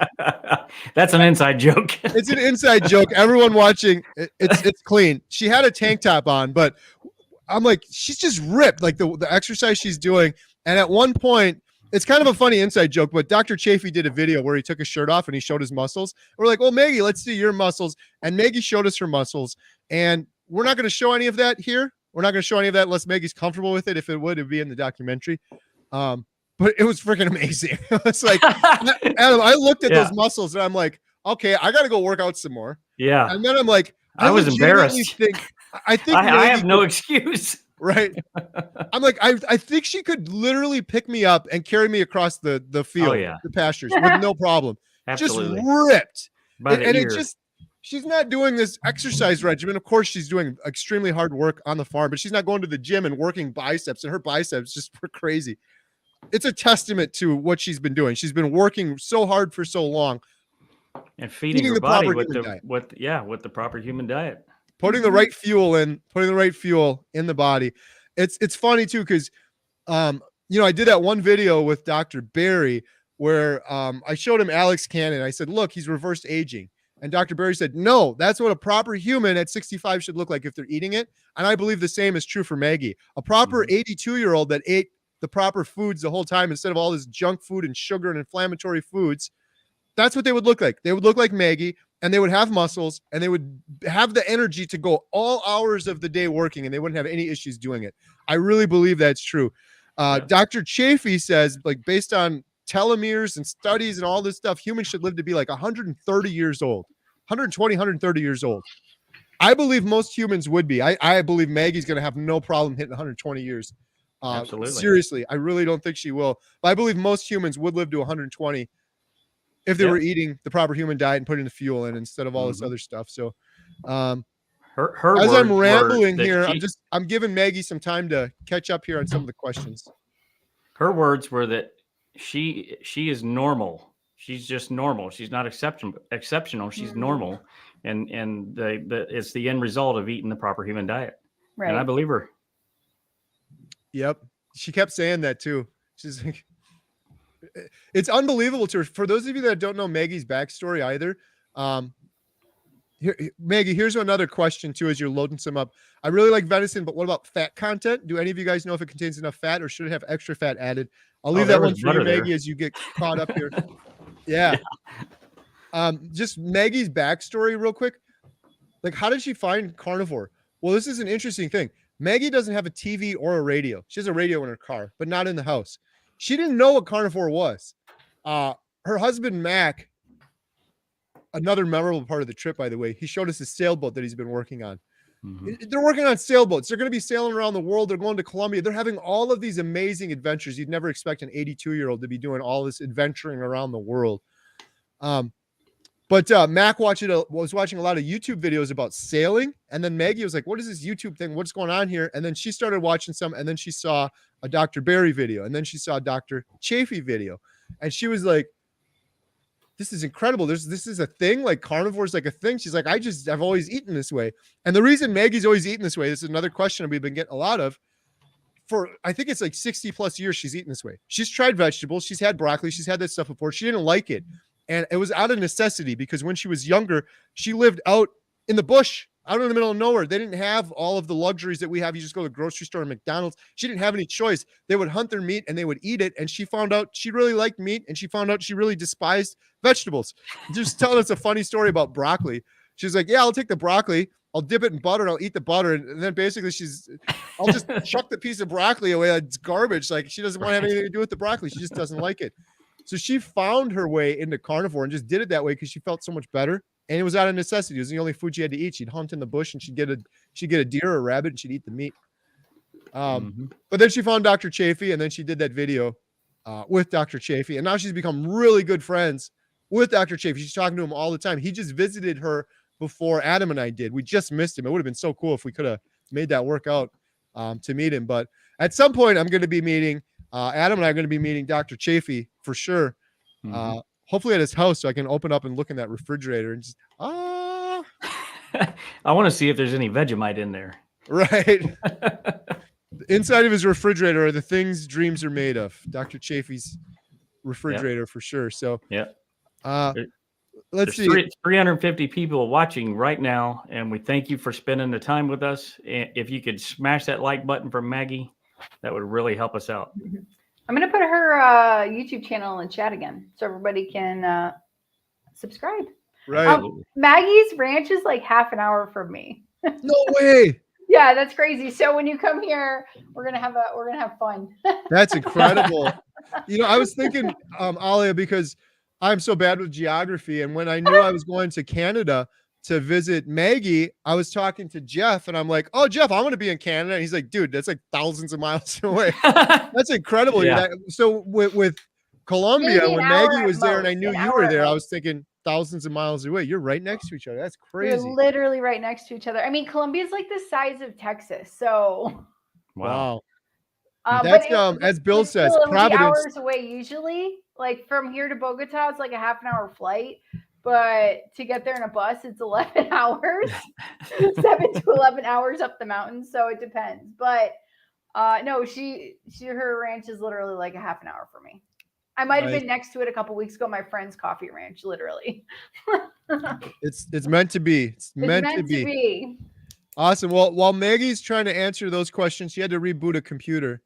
[SPEAKER 3] that's an inside joke.
[SPEAKER 2] It's an inside joke. Everyone watching, it's clean. She had a tank top on, but I'm like, she's just ripped, like the exercise she's doing. And at one point, it's kind of a funny inside joke, but Dr. Chafee did a video where he took his shirt off and he showed his muscles. We're like, well, Maggie, let's see your muscles. And Maggie showed us her muscles. And we're not going to show any of that here. We're not going to show any of that unless Maggie's comfortable with it. If it would, it'd be in the documentary. But it was freaking amazing. It's like, Adam, I looked at those muscles and I'm like, okay, I got to go work out some more.
[SPEAKER 3] Yeah.
[SPEAKER 2] And then I'm like,
[SPEAKER 3] I was embarrassed.
[SPEAKER 2] I think
[SPEAKER 3] I have no excuse.
[SPEAKER 2] Right. I'm like, I think she could literally pick me up and carry me across the field, the pastures with no problem.
[SPEAKER 3] Absolutely.
[SPEAKER 2] Just ripped.
[SPEAKER 3] And
[SPEAKER 2] it just, she's not doing this exercise regimen. Of course, she's doing extremely hard work on the farm, but she's not going to the gym and working biceps, and her biceps just were crazy. It's a testament to what she's been doing. She's been working so hard for so long.
[SPEAKER 3] And feeding her body with the proper human diet.
[SPEAKER 2] Putting the right fuel in the body. It's funny too, because I did that one video with Dr. Barry where I showed him Alex Cannon. I said, look, he's reversed aging. And Dr. Barry said, no, that's what a proper human at 65 should look like if they're eating it. And I believe the same is true for Maggie. A proper 82-year-old that ate the proper foods the whole time instead of all this junk food and sugar and inflammatory foods, that's what they would look like. They would look like Maggie, and they would have muscles, and they would have the energy to go all hours of the day working, and they wouldn't have any issues doing it. I really believe that's true. Dr. Chafee says, like, based on telomeres and studies and all this stuff, humans should live to be like 130 years old, 120, 130 years old. I believe most humans would be. I believe Maggie's going to have no problem hitting 120 years.
[SPEAKER 3] Absolutely.
[SPEAKER 2] Seriously, I really don't think she will. But I believe most humans would live to 120 if they were eating the proper human diet and putting the fuel in instead of all this other stuff. So,
[SPEAKER 3] her
[SPEAKER 2] as I'm
[SPEAKER 3] words
[SPEAKER 2] rambling
[SPEAKER 3] were
[SPEAKER 2] here,
[SPEAKER 3] that
[SPEAKER 2] I'm giving Maggie some time to catch up here on some of the questions.
[SPEAKER 3] her words were that she is normal. She's just normal. She's not exceptional. She's normal, and it's the end result of eating the proper human diet.
[SPEAKER 1] Right.
[SPEAKER 3] And I believe her. Yep,
[SPEAKER 2] she kept saying that too. She's like, it's unbelievable to her. For those of you that don't know Maggie's backstory either, Maggie, here's another question too as you're loading some up. I really like venison, but what about fat content? Do any of you guys know if it contains enough fat or should it have extra fat added? I'll leave that one for you, Maggie, as you get caught up here. Yeah. Just Maggie's backstory real quick. Like, how did she find Carnivore? Well, this is an interesting thing. Maggie doesn't have a TV or a radio. She has a radio in her car, but not in the house. She didn't know what Carnivore was. Her husband, Mac, another memorable part of the trip, by the way, he showed us a sailboat that he's been working on. They're working on sailboats. They're going to be sailing around the world. They're going to Colombia. They're having all of these amazing adventures. You'd never expect an 82-year-old to be doing all this adventuring around the world. But Mac was watching a lot of YouTube videos about sailing. And then Maggie was like, what is this YouTube thing? What's going on here? And then she started watching some. And then she saw a Dr. Berry video. And then she saw a Dr. Chafee video. And she was like, this is incredible. This is a thing. Like, carnivore's like a thing. She's like, I've always eaten this way. And the reason Maggie's always eaten this way, this is another question we've been getting a lot of. For, I think it's like 60 plus years she's eaten this way. She's tried vegetables. She's had broccoli. She's had that stuff before. She didn't like it. And it was out of necessity because when she was younger, she lived out in the bush, out in the middle of nowhere. They didn't have all of the luxuries that we have. You just go to the grocery store and McDonald's. She didn't have any choice. They would hunt their meat and they would eat it. And she found out she really liked meat, and she found out she really despised vegetables. Just telling us a funny story about broccoli. She's like, yeah, I'll take the broccoli. I'll dip it in butter and I'll eat the butter. And then basically I'll just chuck the piece of broccoli away. It's garbage. Like, she doesn't want to have anything to do with the broccoli. She just doesn't like it. So she found her way into carnivore and just did it that way because she felt so much better. And it was out of necessity. It was the only food she had to eat. She'd hunt in the bush and she'd get a deer or a rabbit and she'd eat the meat. But then she found Dr. Chafee, and then she did that video with Dr. Chafee. And now she's become really good friends with Dr. Chafee. She's talking to him all the time. He just visited her before Adam and I did. We just missed him. It would have been so cool if we could have made that work out to meet him. But at some point, I'm going to be meeting Adam and I are going to be meeting Dr. Chafee for sure. Hopefully at his house, so I can open up and look in that refrigerator and just I
[SPEAKER 3] want to see if there's any Vegemite in there.
[SPEAKER 2] Right. Inside of his refrigerator are the things dreams are made of. Dr. Chafee's refrigerator for sure. So let's see.
[SPEAKER 3] 350 people watching right now, and we thank you for spending the time with us. If you could smash that like button for Maggie, that would really help us out.
[SPEAKER 1] I'm going to put her YouTube channel in chat again so everybody can subscribe.
[SPEAKER 2] Right.
[SPEAKER 1] Maggie's ranch is like half an hour from me.
[SPEAKER 2] No way.
[SPEAKER 1] Yeah, that's crazy. So when you come here, we're gonna have fun.
[SPEAKER 2] That's incredible. You know, I was thinking, Alia, because I'm so bad with geography, and when I knew I was going to Canada to visit Maggie, I was talking to Jeff, and I'm like, "Oh, Jeff, I'm going to be in Canada." And he's like, "Dude, that's like thousands of miles away." That's incredible.
[SPEAKER 3] Yeah.
[SPEAKER 2] So with Colombia,
[SPEAKER 1] Maybe
[SPEAKER 2] when
[SPEAKER 1] an hour
[SPEAKER 2] Maggie was
[SPEAKER 1] at
[SPEAKER 2] there, and I
[SPEAKER 1] most,
[SPEAKER 2] knew
[SPEAKER 1] an
[SPEAKER 2] you
[SPEAKER 1] hour
[SPEAKER 2] were
[SPEAKER 1] at
[SPEAKER 2] there, I
[SPEAKER 1] most.
[SPEAKER 2] was thinking thousands of miles away. You're right next to each other. That's crazy.
[SPEAKER 1] We're literally right next to each other. I mean, Colombia is like the size of Texas. So
[SPEAKER 2] Wow.
[SPEAKER 1] but
[SPEAKER 2] as Bill says,
[SPEAKER 1] still, it would be
[SPEAKER 2] Providence.
[SPEAKER 1] hours away usually. Like from here to Bogota, it's like a half an hour flight. But to get there in a bus, it's 11 hours, 7 to 11 hours up the mountain. So it depends. But no, her ranch is literally like a half an hour for me. I might have been next to it a couple weeks ago. My friend's coffee ranch, literally.
[SPEAKER 2] It's meant to be. It's meant to be. Awesome. Well, while Maggie's trying to answer those questions, she had to reboot a computer.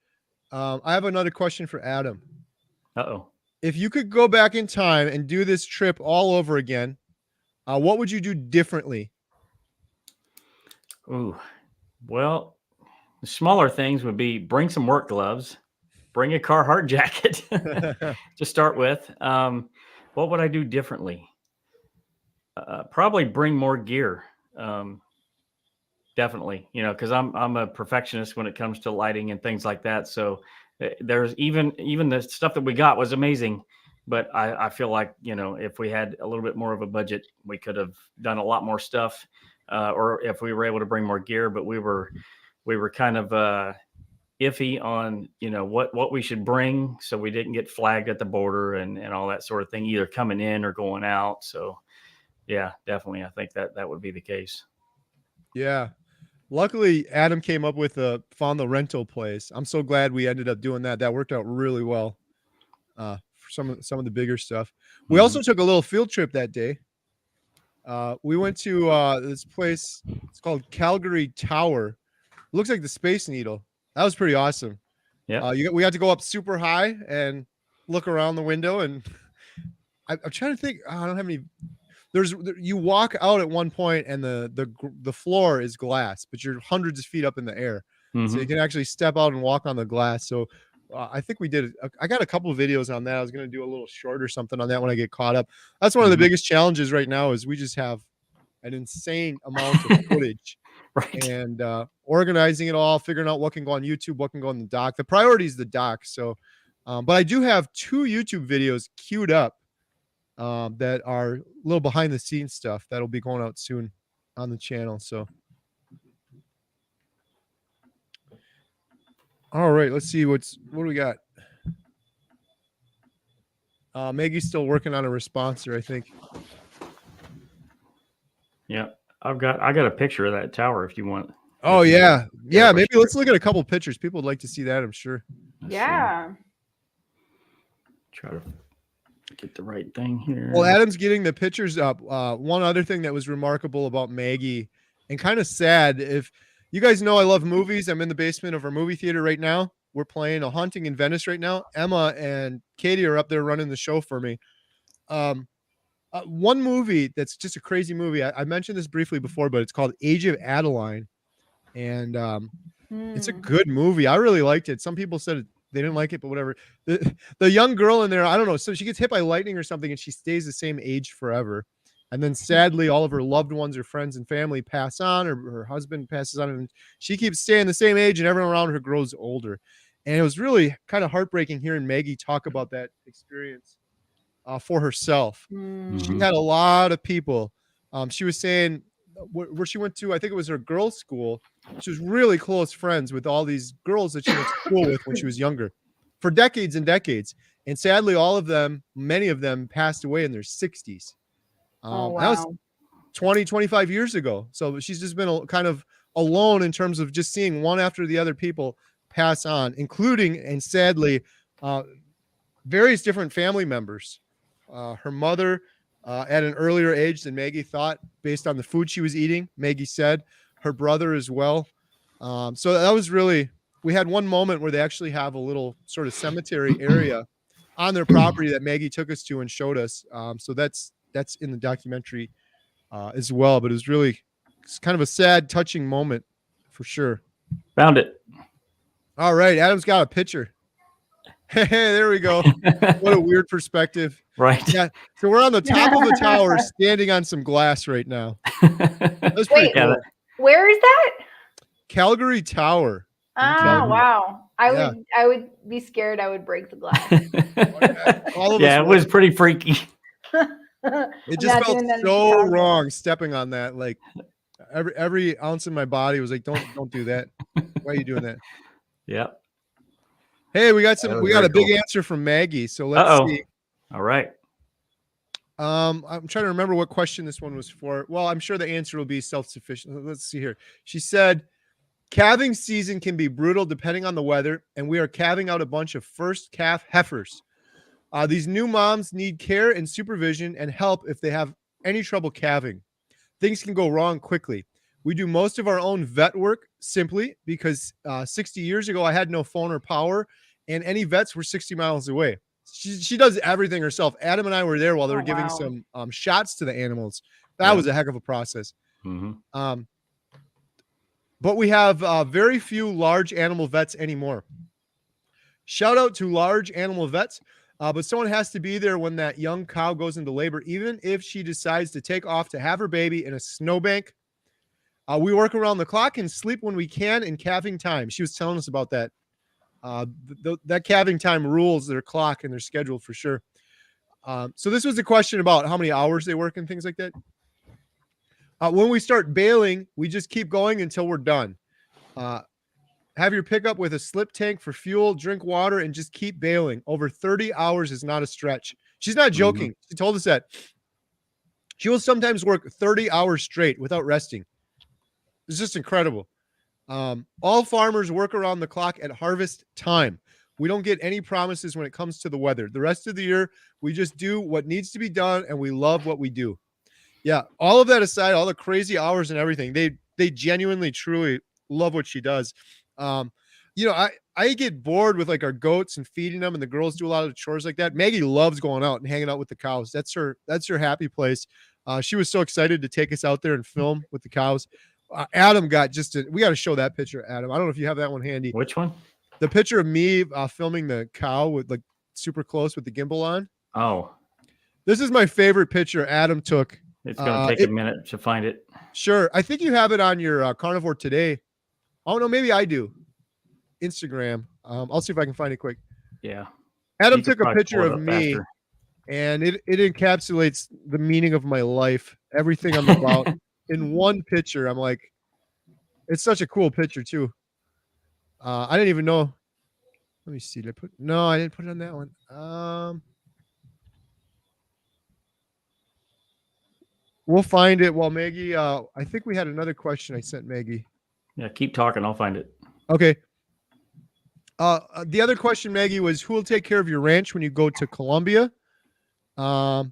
[SPEAKER 2] I have another question for Adam.
[SPEAKER 3] Uh-oh.
[SPEAKER 2] If you could go back in time and do this trip all over again, what would you do differently?
[SPEAKER 3] Ooh, well, the smaller things would be bring some work gloves, bring a Carhartt jacket to start with. What would I do differently? Probably bring more gear. Definitely, because I'm a perfectionist when it comes to lighting and things like that. So there's even the stuff that we got was amazing, but I feel like if we had a little bit more of a budget, we could have done a lot more stuff, or if we were able to bring more gear. But we were kind of iffy on what we should bring, so we didn't get flagged at the border and all that sort of thing, either coming in or going out. So yeah, definitely, I think that would be the case.
[SPEAKER 2] Yeah. Luckily, Adam came up with found the rental place. I'm so glad we ended up doing that. That worked out really well for some of the bigger stuff. We also took a little field trip that day. We went to this place. It's called Calgary Tower. It looks like the Space Needle. That was pretty awesome.
[SPEAKER 3] Yeah.
[SPEAKER 2] We got to go up super high and look around the window. And I'm trying to think. I don't have any. You walk out at one point and the floor is glass, but you're hundreds of feet up in the air. So you can actually step out and walk on the glass. So I think we did. I got a couple of videos on that. I was going to do a little short or something on that when I get caught up. That's one of the biggest challenges right now is we just have an insane amount of footage.
[SPEAKER 3] Right.
[SPEAKER 2] And organizing it all, figuring out what can go on YouTube, what can go on the doc. The priority is the doc. So, but I do have 2 YouTube videos queued up that are a little behind the scenes stuff that'll be going out soon on the channel. So, all right, let's see what do we got. Maggie's still working on a responser, I think.
[SPEAKER 3] Yeah, I got a picture of that tower if you want.
[SPEAKER 2] Oh yeah, yeah. Maybe let's look at a couple pictures. People would like to see that, I'm sure.
[SPEAKER 1] Yeah.
[SPEAKER 3] Try to get the right thing here.
[SPEAKER 2] Well, Adam's getting the pictures up. One other thing that was remarkable about Maggie and kind of sad, if you guys know I love movies. I'm in the basement of our movie theater right now. We're playing A Haunting in Venice right now. Emma and Katie are up there running the show for me. One movie that's just a crazy movie. I mentioned this briefly before, but it's called Age of Adeline. And it's a good movie. I really liked it. Some people said they didn't like it, but whatever. The young girl in there, I don't know. So she gets hit by lightning or something, and she stays the same age forever. And then sadly, all of her loved ones, her friends and family pass on, or her husband passes on, and she keeps staying the same age, and everyone around her grows older. And it was really kind of heartbreaking hearing Maggie talk about that experience for herself. She had a lot of people. She was saying where she went to, I think it was her girls' school. She was really close friends with all these girls that she went to school with when she was younger for decades and decades. And sadly, many of them passed away in their 60s.
[SPEAKER 1] Oh, wow.
[SPEAKER 2] That was 20, 25 years ago. So she's just been kind of alone in terms of just seeing one after the other people pass on, including, and sadly, various different family members. Her mother, at an earlier age than Maggie thought, based on the food she was eating, Maggie said, her brother as well. So that was really, we had one moment where they actually have a little sort of cemetery area on their property that Maggie took us to and showed us. So that's in the documentary as well, but it's kind of a sad, touching moment for sure.
[SPEAKER 3] Found it.
[SPEAKER 2] All right. Adam's got a picture. Hey, there we go. What a weird perspective.
[SPEAKER 3] Right.
[SPEAKER 2] Yeah. So we're on the top of the tower standing on some glass right now. That's pretty cool.
[SPEAKER 1] Where is that?
[SPEAKER 2] Calgary Tower.
[SPEAKER 1] Wow. I would be scared I would break the glass.
[SPEAKER 3] Yeah, it was pretty freaky.
[SPEAKER 2] It just felt so wrong stepping on that. Like every ounce in my body was like, don't do that. Why are you doing that?
[SPEAKER 3] Yep.
[SPEAKER 2] Hey, we got a big answer from Maggie. So let's see.
[SPEAKER 3] All right.
[SPEAKER 2] I'm trying to remember what question this one was for. Well, I'm sure the answer will be self-sufficient. Let's see here. She said, calving season can be brutal depending on the weather, and we are calving out a bunch of first calf heifers. These new moms need care and supervision and help if they have any trouble calving. Things can go wrong quickly. We do most of our own vet work simply because 60 years ago, I had no phone or power, and any vets were 60 miles away. She does everything herself. Adam and I were there while they were giving some shots to the animals. That was a heck of a process. But we have very few large animal vets anymore. Shout out to large animal vets, but someone has to be there when that young cow goes into labor, even if she decides to take off to have her baby in a snowbank. We work around the clock and sleep when we can in calving time. She was telling us about that. That calving time rules their clock and their schedule for sure. So this was a question about how many hours they work and things like that. When we start bailing, we just keep going until we're done. Have your pickup with a slip tank for fuel, drink water, and just keep bailing. Over 30 hours is not a stretch. She's not joking. She told us that she will sometimes work 30 hours straight without resting. It's just incredible. All farmers work around the clock at harvest time. We don't get any promises when it comes to the weather. The rest of the year, we just do what needs to be done, and we love what we do. Yeah, all of that aside, all the crazy hours and everything, they genuinely, truly love what she does. I get bored with like our goats and feeding them, and the girls do a lot of chores like that. Maggie loves going out and hanging out with the cows. That's her happy place. She was so excited to take us out there and film with the cows. Adam got we got to show that picture, Adam. I don't know if you have that one handy.
[SPEAKER 3] Which one?
[SPEAKER 2] The picture of me filming the cow with like super close with the gimbal on.
[SPEAKER 3] Oh,
[SPEAKER 2] this is my favorite picture Adam took.
[SPEAKER 3] It's going to take a minute to find it.
[SPEAKER 2] Sure. I think you have it on your Carnivore Today. Oh, no, maybe I do. Instagram. I'll see if I can find it quick.
[SPEAKER 3] Yeah.
[SPEAKER 2] Adam took a picture of me, and it encapsulates the meaning of my life, everything I'm about in one picture. I'm like, it's such a cool picture too. I didn't even know. Let me see. I didn't put it on that one. We'll find it while Maggie, I think we had another question I sent Maggie.
[SPEAKER 3] Yeah, keep talking. I'll find it.
[SPEAKER 2] Okay. The other question, Maggie, was who will take care of your ranch when you go to Colombia? And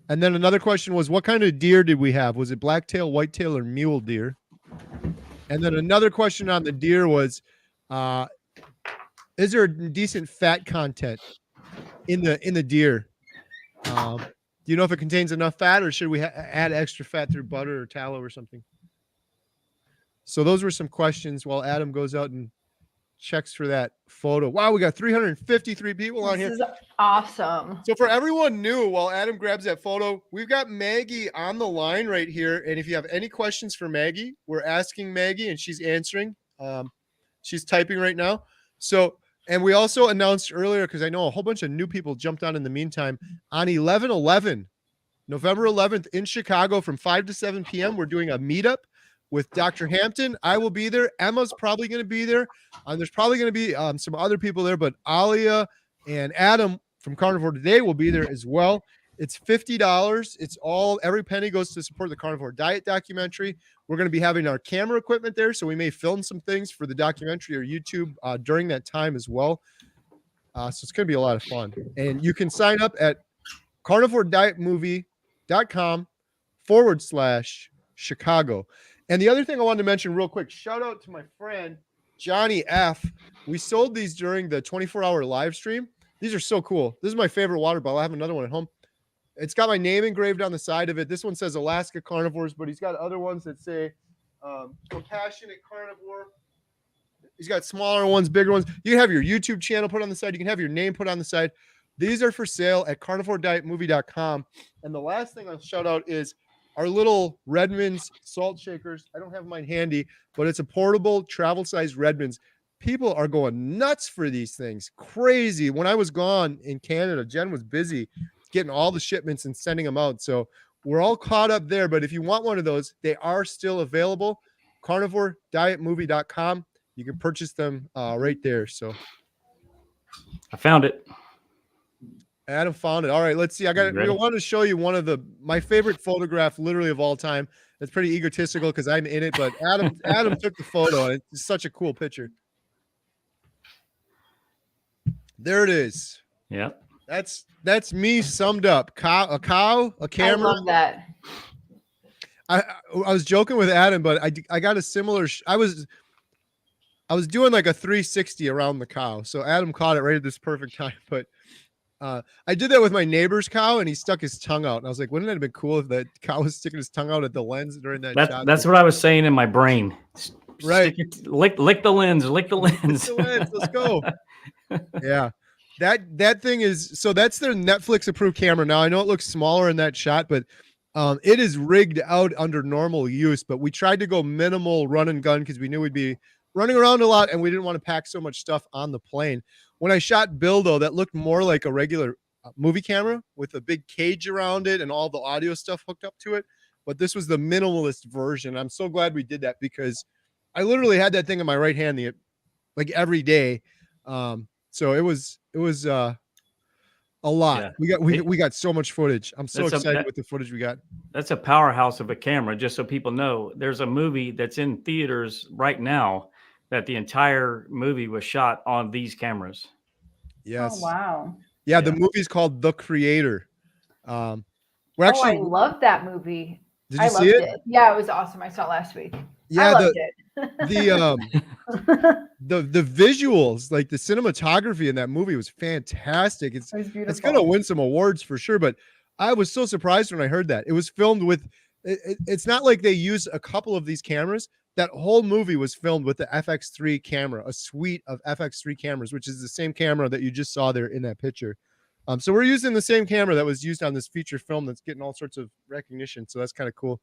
[SPEAKER 2] then another question was, what kind of deer did we have? Was it blacktail, whitetail, or mule deer? And then another question on the deer was, is there decent fat content in the deer? Do you know if it contains enough fat, or should we add extra fat through butter or tallow or something? So those were some questions while Adam goes out and checks for that photo. Wow, we got 353 people on here.
[SPEAKER 1] This is awesome.
[SPEAKER 2] So for everyone new, while Adam grabs that photo, we've got Maggie on the line right here. And if you have any questions for Maggie, we're asking Maggie and she's answering. She's typing right now. So, and we also announced earlier, because I know a whole bunch of new people jumped on in the meantime, on 11/11, November 11th in Chicago from 5 to 7 p.m., we're doing a meetup with Dr. Hampton. I will be there. Emma's probably going to be there. There's probably going to be some other people there, but Alia and Adam from Carnivore Today will be there as well. It's $50. It's every penny goes to support the Carnivore Diet Documentary. We're going to be having our camera equipment there, so we may film some things for the documentary or YouTube during that time as well. So it's going to be a lot of fun. And you can sign up at carnivoredietmovie.com/Chicago. And the other thing I wanted to mention real quick, shout out to my friend, Johnny F. We sold these during the 24-hour live stream. These are so cool. This is my favorite water bottle. I have another one at home. It's got my name engraved on the side of it. This one says Alaska Carnivores, but he's got other ones that say Compassionate Carnivore. He's got smaller ones, bigger ones. You can have your YouTube channel put on the side. You can have your name put on the side. These are for sale at carnivoredietmovie.com. And the last thing I'll shout out is our little Redmond's salt shakers. I don't have mine handy, but it's a portable travel-sized Redmond's. People are going nuts for these things. Crazy. When I was gone in Canada, Jen was busy getting all the shipments and sending them out. So we're all caught up there. But if you want one of those, they are still available. carnivoredietmovie.com. You can purchase them right there. So
[SPEAKER 3] I found it.
[SPEAKER 2] Adam found it. All right, let's see. I wanted to show you one of my favorite photograph literally of all time. It's pretty egotistical because I'm in it, but Adam took the photo and it's such a cool picture. There it is.
[SPEAKER 3] Yeah.
[SPEAKER 2] That's me summed up. A cow, a camera.
[SPEAKER 1] I love that.
[SPEAKER 2] I was joking with Adam, but I got a similar. I was doing like a 360 around the cow, so Adam caught it right at this perfect time. But I did that with my neighbor's cow, and he stuck his tongue out. And I was like, wouldn't it have been cool if that cow was sticking his tongue out at the lens during that shot?
[SPEAKER 3] That's what I was saying in my brain.
[SPEAKER 2] Right.
[SPEAKER 3] Lick the lens. Lick the lens.
[SPEAKER 2] Let's go. Yeah. That thing is, so that's their Netflix approved camera. Now I know it looks smaller in that shot, but it is rigged out under normal use, but we tried to go minimal run and gun because we knew we'd be running around a lot and we didn't want to pack so much stuff on the plane. When I shot Bill, though, that looked more like a regular movie camera with a big cage around it and all the audio stuff hooked up to it. But this was the minimalist version. I'm so glad we did that because I literally had that thing in my right hand like every day. So it was a lot.
[SPEAKER 3] Yeah.
[SPEAKER 2] We got so much footage. I'm so excited with the footage we got.
[SPEAKER 3] That's a powerhouse of a camera. Just so people know, there's a movie that's in theaters right now that the entire movie was shot on these cameras.
[SPEAKER 2] Yes.
[SPEAKER 1] Oh, wow.
[SPEAKER 2] Yeah, the movie's called The Creator.
[SPEAKER 1] I love that movie.
[SPEAKER 2] Did you see it?
[SPEAKER 1] Yeah, it was awesome. I saw it last week.
[SPEAKER 2] Yeah,
[SPEAKER 1] I loved it.
[SPEAKER 2] the visuals, like the cinematography in that movie was fantastic. It's gonna win some awards for sure. But I was so surprised when I heard that it was filmed with. It's not like they use a couple of these cameras. That whole movie was filmed with the FX3 camera, a suite of FX3 cameras, which is the same camera that you just saw there in that picture. So we're using the same camera that was used on this feature film that's getting all sorts of recognition. So that's kind of cool.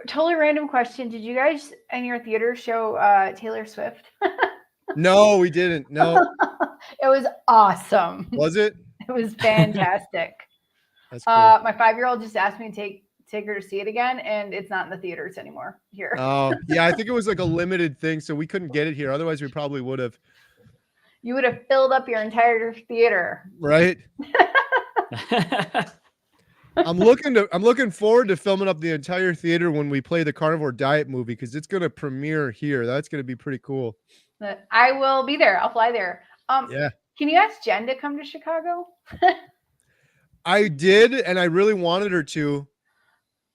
[SPEAKER 1] Totally random question. Did you guys in your theater show Taylor Swift?
[SPEAKER 2] No, we didn't. No.
[SPEAKER 1] It was awesome.
[SPEAKER 2] Was it?
[SPEAKER 1] It was fantastic.
[SPEAKER 2] That's cool.
[SPEAKER 1] My 5-year-old just asked me to take her to see it again, and it's not in the theaters anymore here.
[SPEAKER 2] Oh, yeah, I think it was like a limited thing, so we couldn't get it here. Otherwise, we probably would have.
[SPEAKER 1] You would have filled up your entire theater.
[SPEAKER 2] Right. I'm looking forward to filming up the entire theater when we play the Carnivore Diet movie because it's going to premiere here. That's going to be pretty cool.
[SPEAKER 1] I will be there. I'll fly there.
[SPEAKER 2] Yeah.
[SPEAKER 1] Can you ask Jen to come to Chicago?
[SPEAKER 2] I did, and I really wanted her to.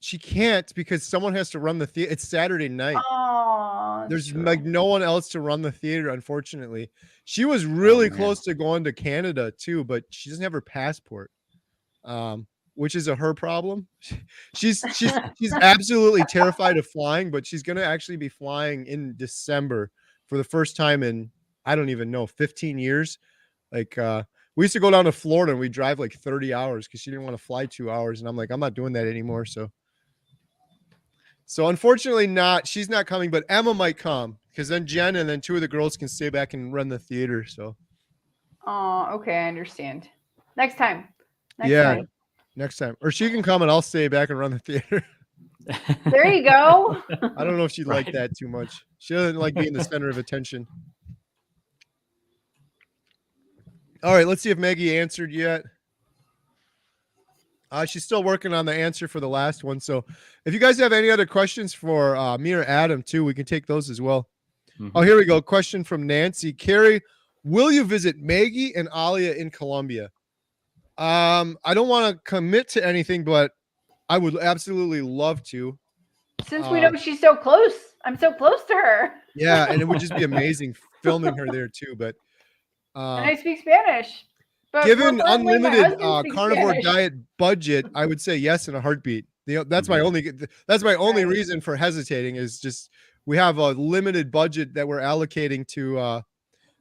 [SPEAKER 2] She can't because someone has to run the theater. It's Saturday night.
[SPEAKER 1] Oh,
[SPEAKER 2] there's like no one else to run the theater, unfortunately. She was really close to going to Canada too, but she doesn't have her passport. Which is her problem. She's absolutely terrified of flying, but she's going to actually be flying in December for the first time in, I don't even know, 15 years. Like, we used to go down to Florida and we drive like 30 hours because she didn't want to fly 2 hours. And I'm like, I'm not doing that anymore. So unfortunately she's not coming, but Emma might come because then Jen and then 2 of the girls can stay back and run the theater. So.
[SPEAKER 1] Oh, okay. I understand. Next time.
[SPEAKER 2] Next time. Or she can come and I'll stay back and run the theater.
[SPEAKER 1] There you go.
[SPEAKER 2] I don't know if she'd like that too much. She doesn't like being the center of attention. All right, let's see if Maggie answered yet. She's still working on the answer for the last one. So if you guys have any other questions for me or Adam too, we can take those as well. Mm-hmm. Oh, here we go. Question from Nancy. Carrie, will you visit Maggie and Alia in Colombia? I don't want to commit to anything, but I would absolutely love to.
[SPEAKER 1] Since we know she's so close, I'm so close to her.
[SPEAKER 2] Yeah, and it would just be amazing filming her there too. But
[SPEAKER 1] and I speak Spanish. But
[SPEAKER 2] given unlimited carnivore diet budget, I would say yes in a heartbeat. That's my only reason for hesitating is just we have a limited budget that we're allocating to.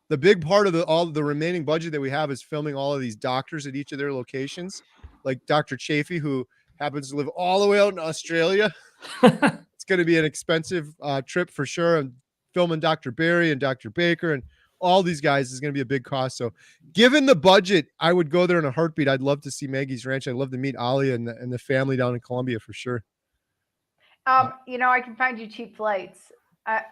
[SPEAKER 2] The big part of all the remaining budget that we have is filming all of these doctors at each of their locations, like Dr. Chafee, who happens to live all the way out in Australia. It's going to be an expensive trip for sure. And filming Dr. Barry and Dr. Baker and all these guys is going to be a big cost. So given the budget, I would go there in a heartbeat. I'd love to see Maggie's ranch. I'd love to meet Alia and the family down in Colombia for sure.
[SPEAKER 1] I can find you cheap flights.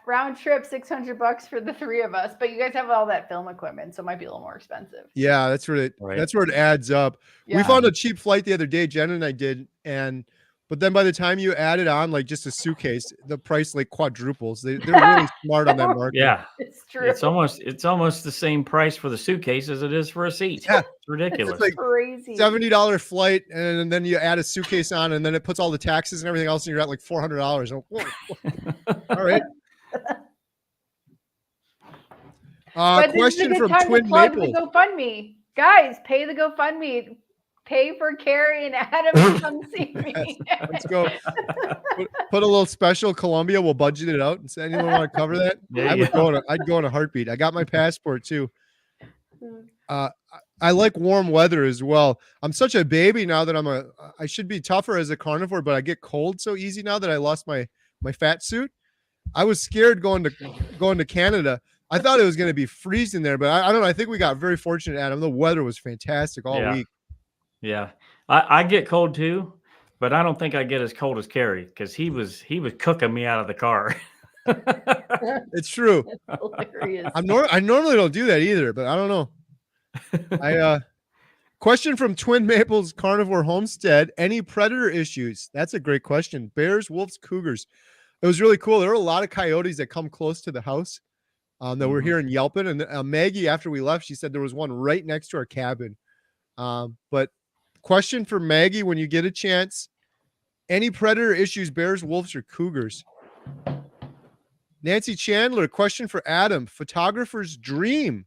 [SPEAKER 1] Round trip, $600 for the 3 of us, but you guys have all that film equipment, so it might be a little more expensive.
[SPEAKER 2] Yeah, that's where it adds up. Yeah. We found a cheap flight the other day, Jen and I did, but then by the time you add it on, like just a suitcase, the price like quadruples. They're really smart on that market.
[SPEAKER 3] Yeah,
[SPEAKER 1] it's true.
[SPEAKER 3] It's almost the same price for the suitcase as it is for a seat.
[SPEAKER 2] Yeah,
[SPEAKER 3] it's ridiculous.
[SPEAKER 2] It's like
[SPEAKER 1] crazy.
[SPEAKER 2] $70 flight, and then you add a suitcase on, and then it puts all the taxes and everything else, and you're at like $400. All right.
[SPEAKER 1] But
[SPEAKER 2] question from
[SPEAKER 1] time
[SPEAKER 2] Twin
[SPEAKER 1] to plug
[SPEAKER 2] Maples.
[SPEAKER 1] the GoFundMe. Guys, pay the GoFundMe. pay for Carrie and Adam to come see me.
[SPEAKER 2] Let's go. Put a little special Colombia. We'll budget it out. And say, anyone want to cover that? I'd go in a heartbeat. I got my passport too. I like warm weather as well. I'm such a baby now that I should be tougher as a carnivore, but I get cold so easy now that I lost my fat suit. I was scared going to Canada. I thought it was going to be freezing there, but I don't know. I think we got very fortunate, Adam. The weather was fantastic all week.
[SPEAKER 3] Yeah. I get cold too, but I don't think I get as cold as Carrie because he was cooking me out of the car.
[SPEAKER 2] It's true.
[SPEAKER 1] That's hilarious.
[SPEAKER 2] I normally don't do that either, but I don't know. Question from Twin Maples Carnivore Homestead. Any predator issues? That's a great question. Bears, wolves, cougars. It was really cool. There were a lot of coyotes that come close to the house that were hearing yelping. And Maggie, after we left, she said there was one right next to our cabin. But question for Maggie, when you get a chance, any predator issues, bears, wolves, or cougars? Nancy Chandler, question for Adam. Photographer's dream? ?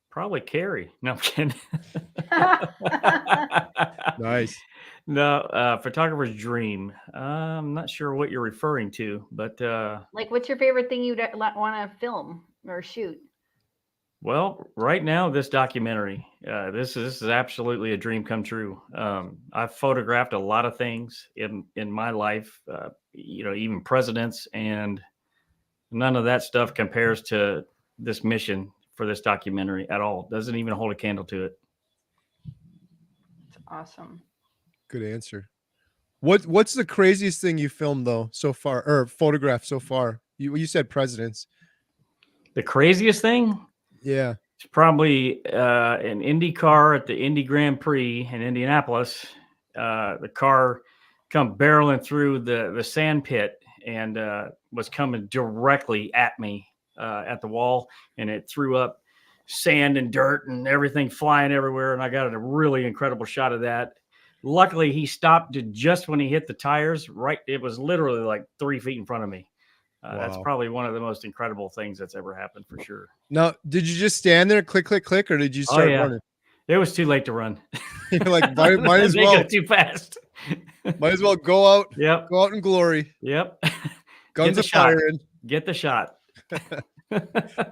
[SPEAKER 3] Probably Carrie. No, I'm kidding.
[SPEAKER 2] Nice.
[SPEAKER 3] No, photographer's dream. I'm not sure what you're referring to, but
[SPEAKER 1] like, what's your favorite thing you'd want to film or shoot?
[SPEAKER 3] Well, right now, this documentary, this is absolutely a dream come true. I've photographed a lot of things in my life, even presidents, and none of that stuff compares to this mission for this documentary at all. Doesn't even hold a candle to it.
[SPEAKER 1] It's awesome.
[SPEAKER 2] Good answer. What's the craziest thing you filmed though so far, or photographed so far? You said presidents.
[SPEAKER 3] The craziest thing?
[SPEAKER 2] Yeah.
[SPEAKER 3] It's probably an Indy car at the Indy Grand Prix in Indianapolis. The car come barreling through the sand pit and was coming directly at me at the wall, and it threw up sand and dirt and everything flying everywhere. And I got a really incredible shot of that. Luckily, he stopped just when he hit the tires. Right, it was literally like 3 feet in front of me.
[SPEAKER 2] Wow.
[SPEAKER 3] That's probably one of the most incredible things that's ever happened for sure.
[SPEAKER 2] Now, did you just stand there, click, click, click, or did you start running?
[SPEAKER 3] It was too late to run.
[SPEAKER 2] You're like, might as well.
[SPEAKER 3] They go too fast.
[SPEAKER 2] Might as well go out.
[SPEAKER 3] Yep.
[SPEAKER 2] Go out in glory.
[SPEAKER 3] Yep.
[SPEAKER 2] Guns are firing.
[SPEAKER 3] Get the shot.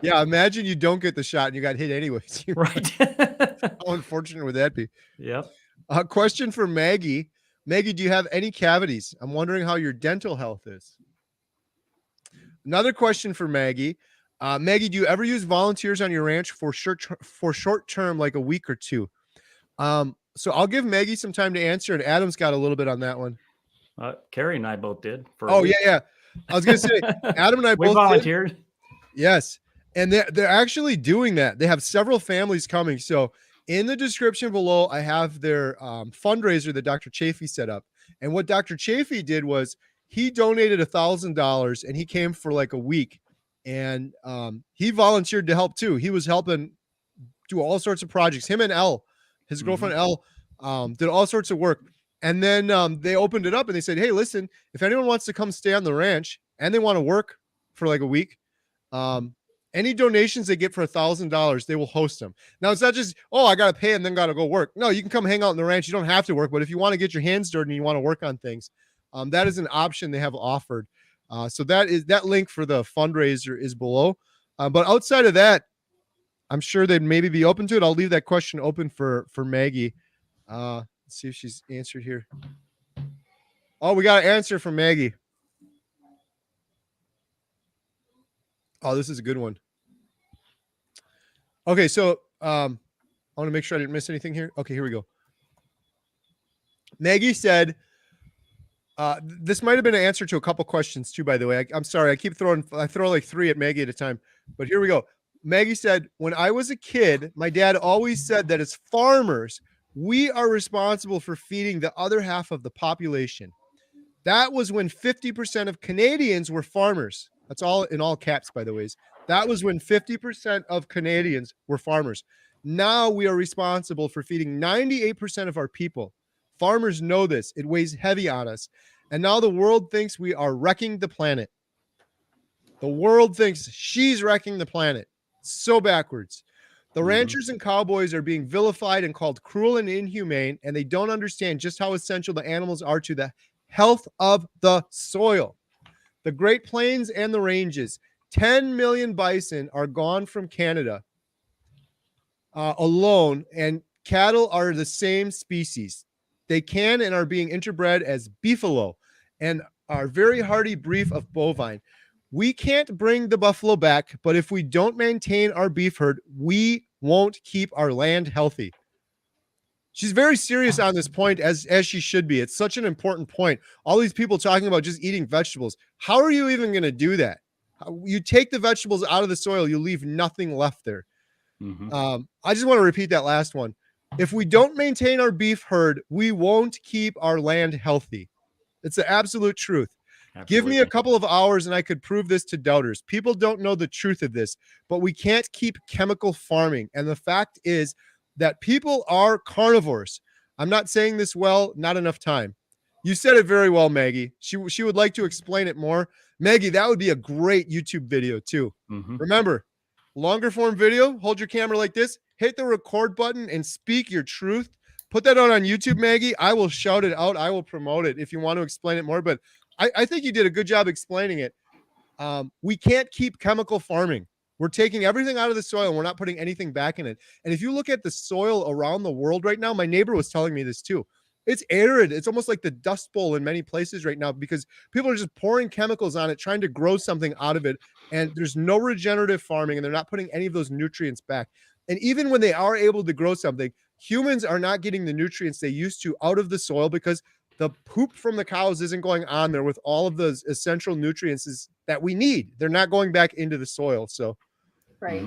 [SPEAKER 2] Yeah, imagine you don't get the shot and you got hit anyways.
[SPEAKER 3] Right.
[SPEAKER 2] How unfortunate would that be?
[SPEAKER 3] Yep.
[SPEAKER 2] A question for Maggie. Maggie, do you have any cavities? I'm wondering how your dental health is. Another question for Maggie. Maggie, do you ever use volunteers on your ranch for short term, like a week or two? So I'll give Maggie some time to answer, and Adam's got a little bit on that one.
[SPEAKER 3] Carrie and I both did.
[SPEAKER 2] Yeah. I was going to say, Adam and I both
[SPEAKER 3] volunteered.
[SPEAKER 2] Did. Yes. And they're actually doing that. They have several families coming. So in the description below, I have their fundraiser that Dr. Chafee set up. And what Dr. Chafee did was he donated $1,000 and he came for like a week. And he volunteered to help too. He was helping do all sorts of projects. Him and Elle, his girlfriend Elle, did all sorts of work. And then they opened it up and they said, hey, listen, if anyone wants to come stay on the ranch and they want to work for like a week, any donations they get for $1,000, they will host them. Now, it's not just, oh, I got to pay and then got to go work. No, you can come hang out in the ranch. You don't have to work. But if you want to get your hands dirty and you want to work on things, that is an option they have offered. So that link for the fundraiser is below. But outside of that, I'm sure they'd maybe be open to it. I'll leave that question open for Maggie. Let's see if she's answered here. Oh, we got an answer from Maggie. Oh, this is a good one. Okay, so I want to make sure I didn't miss anything here. Okay, here we go. Maggie said, this might have been an answer to a couple questions too, by the way. I'm sorry. I throw like 3 at Maggie at a time, but here we go. Maggie said, when I was a kid, my dad always said that as farmers, we are responsible for feeding the other half of the population. That was when 50% of Canadians were farmers. That's all in all caps, by the way. That was when 50% of Canadians were farmers. Now we are responsible for feeding 98% of our people. Farmers know this. It weighs heavy on us. And now the world thinks we are wrecking the planet. The world thinks she's wrecking the planet. So backwards. The ranchers and cowboys are being vilified and called cruel and inhumane, and they don't understand just how essential the animals are to the health of the soil. The Great Plains and the ranges, 10 million bison are gone from Canada alone, and cattle are the same species. They can and are being interbred as beefalo and are very hardy breed of bovine. We can't bring the buffalo back, but if we don't maintain our beef herd, we won't keep our land healthy. She's very serious on this point, as she should be. It's such an important point. All these people talking about just eating vegetables. How are you even going to do that? You take the vegetables out of the soil, you leave nothing left there. I just want to repeat that last one. If we don't maintain our beef herd, we won't keep our land healthy. It's the absolute truth.
[SPEAKER 3] Absolutely.
[SPEAKER 2] Give me a couple of hours and I could prove this to doubters. People don't know the truth of this, but we can't keep chemical farming. And the fact is that people are carnivores. I'm not saying this well, not enough time. You said it very well, Maggie. She would like to explain it more. Maggie, that would be a great YouTube video too. Remember, longer form video, hold your camera like this, hit the record button and speak your truth. Put that on YouTube, Maggie. I will shout it out. I will promote it if you want to explain it more, but I think you did a good job explaining it. We can't keep chemical farming. We're taking everything out of the soil and we're not putting anything back in it. And if you look at the soil around the world right now, my neighbor was telling me this too. It's arid. It's almost like the Dust Bowl in many places right now because people are just pouring chemicals on it, trying to grow something out of it. And there's no regenerative farming and they're not putting any of those nutrients back. And even when they are able to grow something, humans are not getting the nutrients they used to out of the soil because the poop from the cows isn't going on there with all of those essential nutrients that we need. They're not going back into the soil. So,
[SPEAKER 1] right.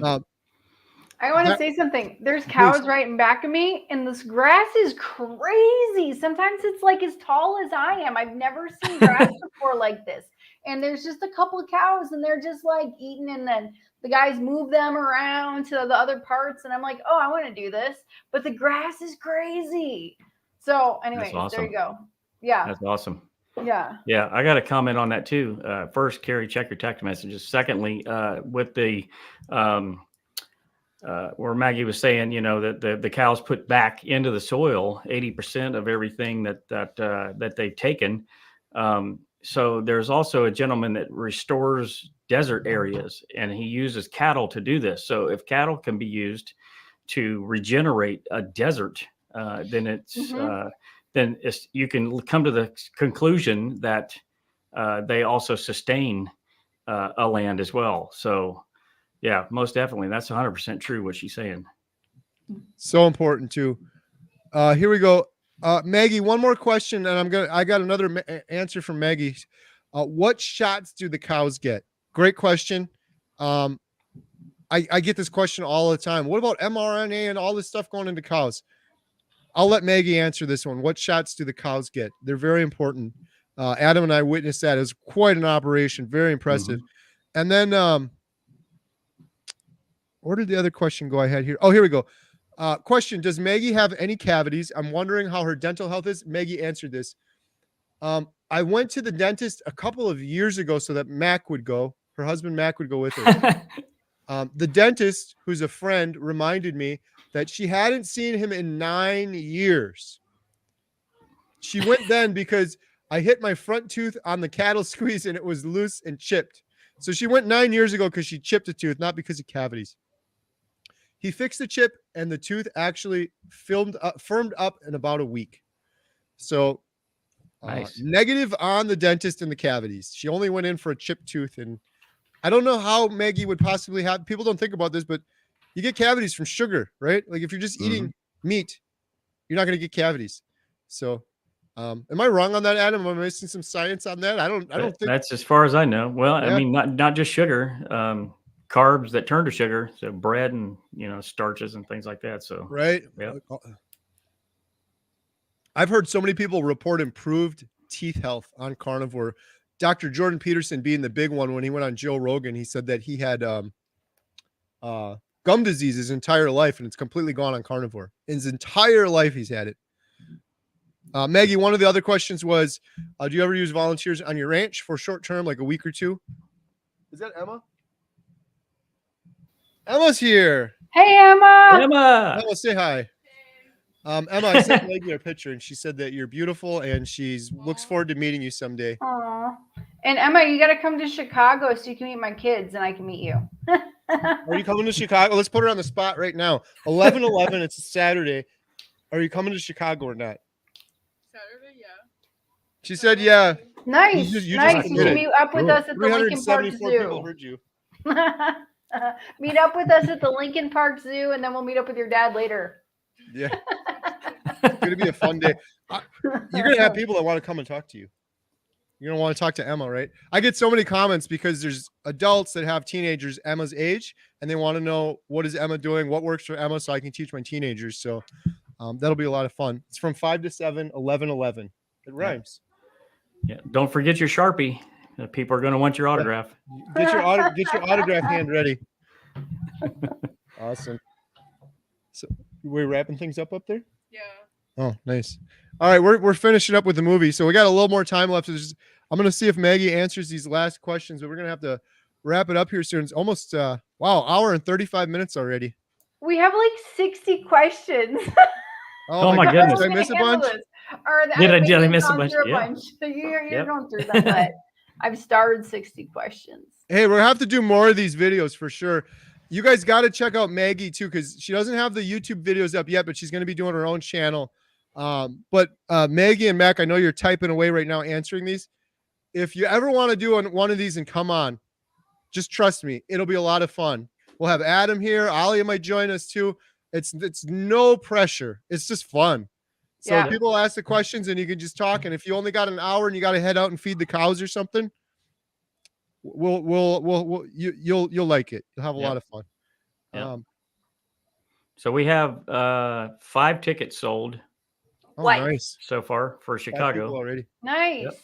[SPEAKER 1] I want to say something. There's cows right in back of me, and this grass is crazy. Sometimes it's like as tall as I am. I've never seen grass before like this. And there's just a couple of cows, and they're just like eating, and then the guys move them around to the other parts, and I'm like, oh, I want to do this, but the grass is crazy. So, anyway,
[SPEAKER 3] awesome.
[SPEAKER 1] There you go. Yeah,
[SPEAKER 3] that's awesome.
[SPEAKER 1] Yeah,
[SPEAKER 3] I got to comment on that too. First, Carrie, check your text messages. Secondly, with the where Maggie was saying, that the cows put back into the soil 80% of everything that they've taken. So there's also a gentleman that restores desert areas, and he uses cattle to do this. So if cattle can be used to regenerate a desert, then you can come to the conclusion that they also sustain a land as well. So, yeah, most definitely, that's 100% true what she's saying.
[SPEAKER 2] So important too. Here we go, Maggie. One more question, and I got another answer from Maggie. What shots do the cows get? Great question. I get this question all the time. What about mRNA and all this stuff going into cows? I'll let Maggie answer this one. What shots do the cows get? They're very important. Adam and I witnessed that. It was quite an operation. Very impressive. And then, where did the other question go I had here? Oh, here we go. Question, does Maggie have any cavities? I'm wondering how her dental health is. Maggie answered this. I went to the dentist a couple of years ago so that Mac would go. Her husband, Mac, would go with her. The dentist, who's a friend, reminded me that she hadn't seen him in 9 years. She went then because I hit my front tooth on the cattle squeeze and it was loose and chipped. So she went 9 years ago because she chipped a tooth, not because of cavities. He fixed the chip and the tooth actually firmed up in about a week. So nice. Negative on the dentist and the cavities. She only went in for a chipped tooth. And I don't know how Maggie would possibly have, people don't think about this, but you get cavities from sugar, right? Like if you're just eating meat, you're not going to get cavities. So, am I wrong on that, Adam? Am I missing some science on that? I don't think
[SPEAKER 3] that's as far as I know. Well, yeah. I mean, not just sugar, carbs that turn to sugar. So bread and, starches and things like that. So,
[SPEAKER 2] right.
[SPEAKER 3] Yeah.
[SPEAKER 2] I've heard so many people report improved teeth health on carnivore. Dr. Jordan Peterson being the big one, when he went on Joe Rogan, he said that he had, gum disease his entire life, and it's completely gone on carnivore. In his entire life, he's had it. Maggie, one of the other questions was, do you ever use volunteers on your ranch for short term, like a week or two? Is that Emma? Emma's here.
[SPEAKER 1] Hey, Emma.
[SPEAKER 3] Emma.
[SPEAKER 2] Emma, say hi. Emma, I sent Maggie a picture, and she said that you're beautiful, and she's looks forward to meeting you someday.
[SPEAKER 1] Aw. And Emma, you got to come to Chicago so you can meet my kids and I can meet you.
[SPEAKER 2] Are you coming to Chicago? Let's put her on the spot right now. 11/11. It's a Saturday. Are you coming to Chicago or not?
[SPEAKER 4] Saturday, yeah.
[SPEAKER 2] She said, "Yeah."
[SPEAKER 1] Nice.
[SPEAKER 2] You just
[SPEAKER 1] Nice. You
[SPEAKER 2] committed.
[SPEAKER 1] should meet up with
[SPEAKER 3] Cool.
[SPEAKER 1] us at the Lincoln Park
[SPEAKER 2] 374 people
[SPEAKER 1] Zoo.
[SPEAKER 2] heard you.
[SPEAKER 1] Meet up with us at the Lincoln Park Zoo, and then we'll meet up with your dad later.
[SPEAKER 2] Yeah, it's gonna be a fun day. You're gonna have people that want to come and talk to you. You're gonna want to talk to Emma, right? I get so many comments because there's adults that have teenagers Emma's age, and they want to know what is Emma doing, what works for Emma, so I can teach my teenagers. So that'll be a lot of fun. It's from 5 to 7, 11/11. It rhymes.
[SPEAKER 3] Yeah. Don't forget your Sharpie. People are going to want your autograph.
[SPEAKER 2] Get your autograph hand ready. Awesome. So we're wrapping things up there.
[SPEAKER 4] Yeah.
[SPEAKER 2] Oh, nice. All right, we're finishing up with the movie, so we got a little more time left. I'm gonna see if Maggie answers these last questions, but we're gonna have to wrap it up here soon. It's almost wow, hour and 35 minutes already.
[SPEAKER 1] We have like 60 questions.
[SPEAKER 3] Oh my goodness.
[SPEAKER 2] Did I miss a bunch?
[SPEAKER 3] Did I miss a bunch? Yeah.
[SPEAKER 1] You're
[SPEAKER 3] Yep.
[SPEAKER 1] going through them, but I've started 60 questions.
[SPEAKER 2] Hey, we're gonna have to do more of these videos for sure. You guys got to check out Maggie too, because she doesn't have the YouTube videos up yet, but she's gonna be doing her own channel. But Maggie and Mac, I know you're typing away right now answering these. If you ever want to do one of these and come on, just trust me, it'll be a lot of fun. We'll have Adam here. Alia might join us too. It's no pressure. It's just fun. So
[SPEAKER 1] Yeah.
[SPEAKER 2] people ask the questions and you can just talk. And if you only got an hour and you got to head out and feed the cows or something, you'll like it. You'll have a
[SPEAKER 3] Yep.
[SPEAKER 2] lot of fun.
[SPEAKER 3] Yep. So we have 5 tickets sold
[SPEAKER 2] Oh,
[SPEAKER 1] What?
[SPEAKER 2] nice.
[SPEAKER 3] so far for
[SPEAKER 2] 5 people
[SPEAKER 3] Chicago.
[SPEAKER 2] already.
[SPEAKER 1] Nice.
[SPEAKER 3] Yep.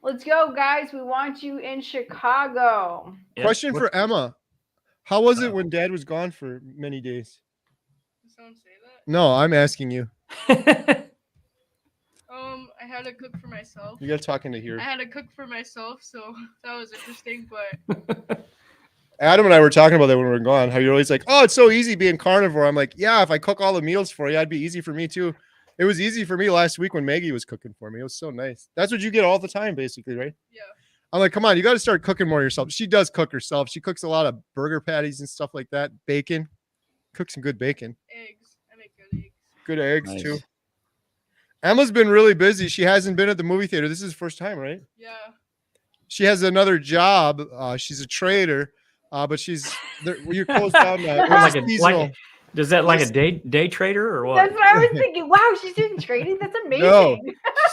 [SPEAKER 1] Let's go, guys. We want you in Chicago.
[SPEAKER 3] Yep.
[SPEAKER 2] Question for Emma. How was it when Dad was gone for many days?
[SPEAKER 4] Did someone say that?
[SPEAKER 2] No, I'm asking you.
[SPEAKER 4] I had to cook for myself.
[SPEAKER 2] You got to talk into here.
[SPEAKER 4] I had to cook for myself, so that was interesting. But
[SPEAKER 2] Adam and I were talking about that when we were gone. How you're always like, "Oh, it's so easy being carnivore." I'm like, "Yeah, if I cook all the meals for you, it'd be easy for me too." It was easy for me last week when Maggie was cooking for me. It was so nice. That's what you get all the time, basically, right?
[SPEAKER 4] yeah,
[SPEAKER 2] I'm like, "Come on, you got to start cooking more yourself." She does cook herself. She cooks a lot of burger patties and stuff like that. Bacon, cooks some good bacon,
[SPEAKER 4] eggs. I make good eggs.
[SPEAKER 2] good eggs
[SPEAKER 3] Nice.
[SPEAKER 2] too. Emma's been really busy. She hasn't been at the movie theater. This is the first time, right?
[SPEAKER 4] Yeah.
[SPEAKER 2] She has another job. She's a trader, but you're closed down now.
[SPEAKER 3] Like
[SPEAKER 2] It's
[SPEAKER 3] a,
[SPEAKER 2] seasonal.
[SPEAKER 3] like, does that like a day trader or what?
[SPEAKER 1] That's what I was thinking. Wow, she's doing trading. That's amazing.
[SPEAKER 2] No.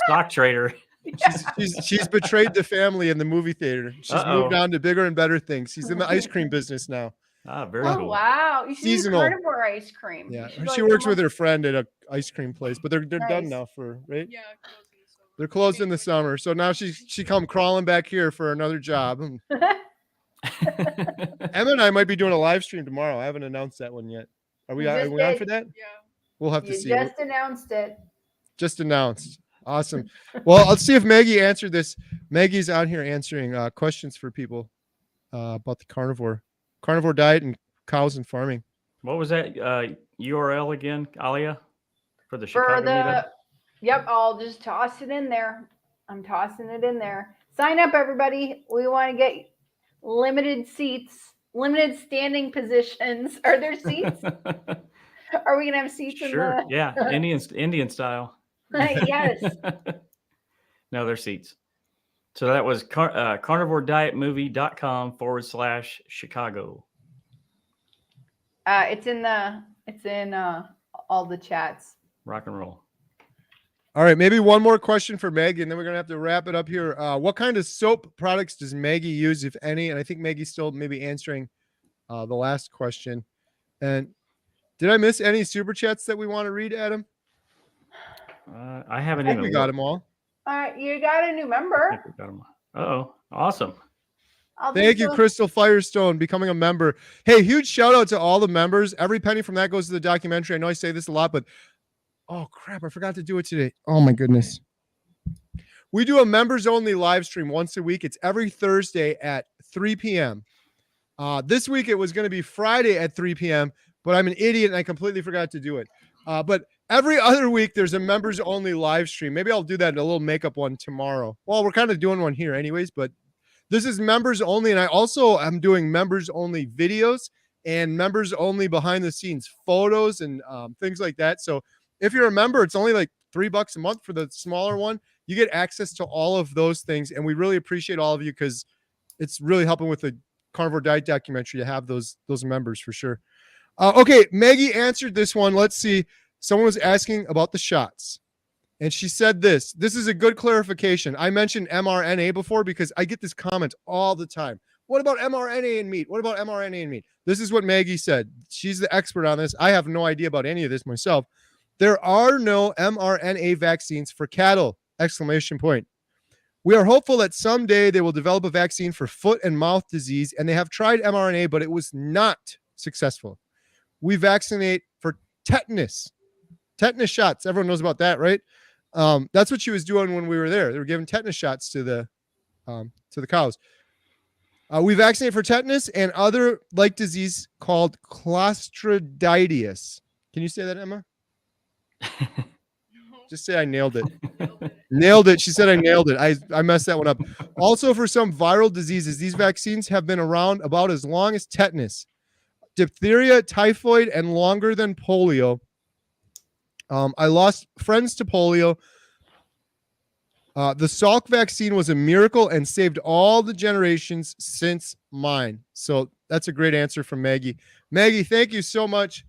[SPEAKER 3] Stock trader.
[SPEAKER 2] She's betrayed the family in the movie theater. She's
[SPEAKER 3] Uh-oh.
[SPEAKER 2] moved on to bigger and better things. She's in the ice cream business now.
[SPEAKER 3] Ah, very
[SPEAKER 1] Oh,
[SPEAKER 3] cool.
[SPEAKER 1] wow. You should do
[SPEAKER 2] Seasonal.
[SPEAKER 1] carnivore ice cream.
[SPEAKER 2] Yeah,
[SPEAKER 1] You should
[SPEAKER 2] she
[SPEAKER 1] like
[SPEAKER 2] works
[SPEAKER 1] come
[SPEAKER 2] with
[SPEAKER 1] up-
[SPEAKER 2] her friend at an ice cream place, but they're done
[SPEAKER 1] Nice.
[SPEAKER 2] now for right.
[SPEAKER 4] Yeah. Closed in the summer.
[SPEAKER 2] They're closed in the summer, so now she come crawling back here for another job. Emma and I might be doing a live stream tomorrow. I haven't announced that one yet. Are we
[SPEAKER 1] You
[SPEAKER 2] on
[SPEAKER 1] just
[SPEAKER 2] on
[SPEAKER 1] did.
[SPEAKER 2] for that?
[SPEAKER 4] Yeah.
[SPEAKER 2] We'll have to
[SPEAKER 1] You
[SPEAKER 2] see.
[SPEAKER 1] just announced it.
[SPEAKER 2] Just announced. Awesome. Well, let's see if Maggie answered this. Maggie's on here answering questions for people about the carnivore diet and cows and farming.
[SPEAKER 3] What was that URL again, Alia? For the
[SPEAKER 1] For
[SPEAKER 3] Chicago meetup?
[SPEAKER 1] Yep, I'll just toss it in there. I'm tossing it in there. Sign up, everybody. We want to get limited seats, limited standing positions. Are there seats? Are we gonna have seats
[SPEAKER 3] Sure.
[SPEAKER 1] in
[SPEAKER 3] Yeah. Indian style.
[SPEAKER 1] the? Yes.
[SPEAKER 3] No, they're seats. So that was carnivoredietmovie.com/Chicago.
[SPEAKER 1] It's in all the chats.
[SPEAKER 3] Rock and roll.
[SPEAKER 2] All right, maybe one more question for Maggie, and then we're gonna have to wrap it up here. What kind of soap products does Maggie use, if any? And I think Maggie's still maybe answering the last question. And did I miss any super chats that we want to read, Adam?
[SPEAKER 3] I haven't
[SPEAKER 2] I think
[SPEAKER 3] even.
[SPEAKER 2] we got them all.
[SPEAKER 1] You got a new member.
[SPEAKER 3] Uh-oh. Awesome.
[SPEAKER 2] Thank you, Crystal Firestone, becoming a member. Hey, huge shout out to all the members. Every penny from that goes to the documentary. I know I say this a lot, but oh crap, I forgot to do it today. Oh my goodness. We do a members only live stream once a week. It's every Thursday at 3 p.m. This week it was going to be Friday at 3 p.m., but I'm an idiot and I completely forgot to do it. But every other week there's a members only live stream. Maybe I'll do that in a little makeup one tomorrow. Well, we're kind of doing one here anyways, but this is members only. And I also am doing members only videos and members only behind the scenes photos and things like that. So if you're a member, it's only like $3 a month for the smaller one. You get access to all of those things. And we really appreciate all of you because it's really helping with the Carnivore Diet Documentary to have those members for sure. Okay, Maggie answered this one. Let's see. Someone was asking about the shots. And she said this. This is a good clarification. I mentioned mRNA before because I get this comment all the time. What about mRNA in meat? What about mRNA in meat? This is what Maggie said. She's the expert on this. I have no idea about any of this myself. There are no mRNA vaccines for cattle! Exclamation point. We are hopeful that someday they will develop a vaccine for foot and mouth disease, and they have tried mRNA, but it was not successful. We vaccinate for tetanus. Tetanus shots. Everyone knows about that, right? That's what she was doing when we were there. They were giving tetanus shots to the cows. We vaccinate for tetanus and other like disease called Clostriditis. Can you say that, Emma? Just say I nailed it. Nailed it. She said I nailed it. I messed that one up. Also, for some viral diseases, these vaccines have been around about as long as tetanus, diphtheria, typhoid, and longer than polio. I lost friends to polio. The Salk vaccine was a miracle and saved all the generations since mine. So that's a great answer from Maggie. Maggie, thank you so much.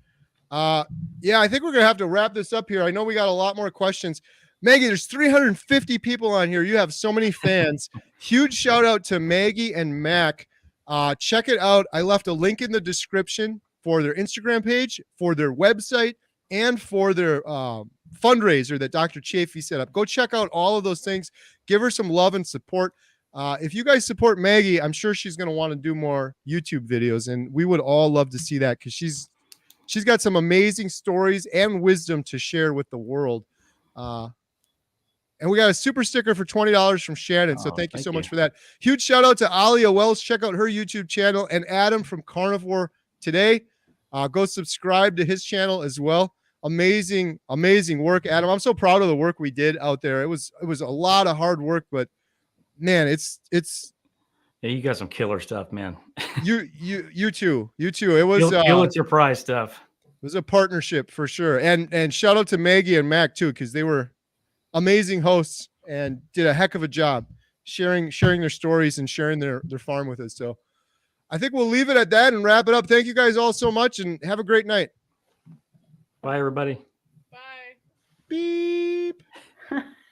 [SPEAKER 2] Yeah, I think we're going to have to wrap this up here. I know we got a lot more questions. Maggie, there's 350 people on here. You have so many fans. Huge shout out to Maggie and Mac. Check it out. I left a link in the description for their Instagram page, for their website, and for their fundraiser that Dr. Chafee set up. Go check out all of those things. Give her some love and support. If you guys support Maggie, I'm sure she's going to want to do more YouTube videos, and we would all love to see that because she's got some amazing stories and wisdom to share with the world. And we got a super sticker for $20 from Shannon. So thank you so much for that. Huge shout out to Alia Wells. Check out her YouTube channel, and Adam from Carnivore Today. Go subscribe to his channel as well. Amazing, amazing work, Adam. I'm so proud of the work we did out there. It was a lot of hard work, but man, it's
[SPEAKER 3] yeah, you got some killer stuff, man.
[SPEAKER 2] you too. It was
[SPEAKER 3] Pulitzer Prize stuff.
[SPEAKER 2] It was a partnership for sure. And shout out to Maggie and Mac too, because they were amazing hosts and did a heck of a job sharing their stories and sharing their farm with us. So I think we'll leave it at that and wrap it up. Thank you guys all so much and have a great night.
[SPEAKER 3] Bye, everybody.
[SPEAKER 4] Bye.
[SPEAKER 2] Beep.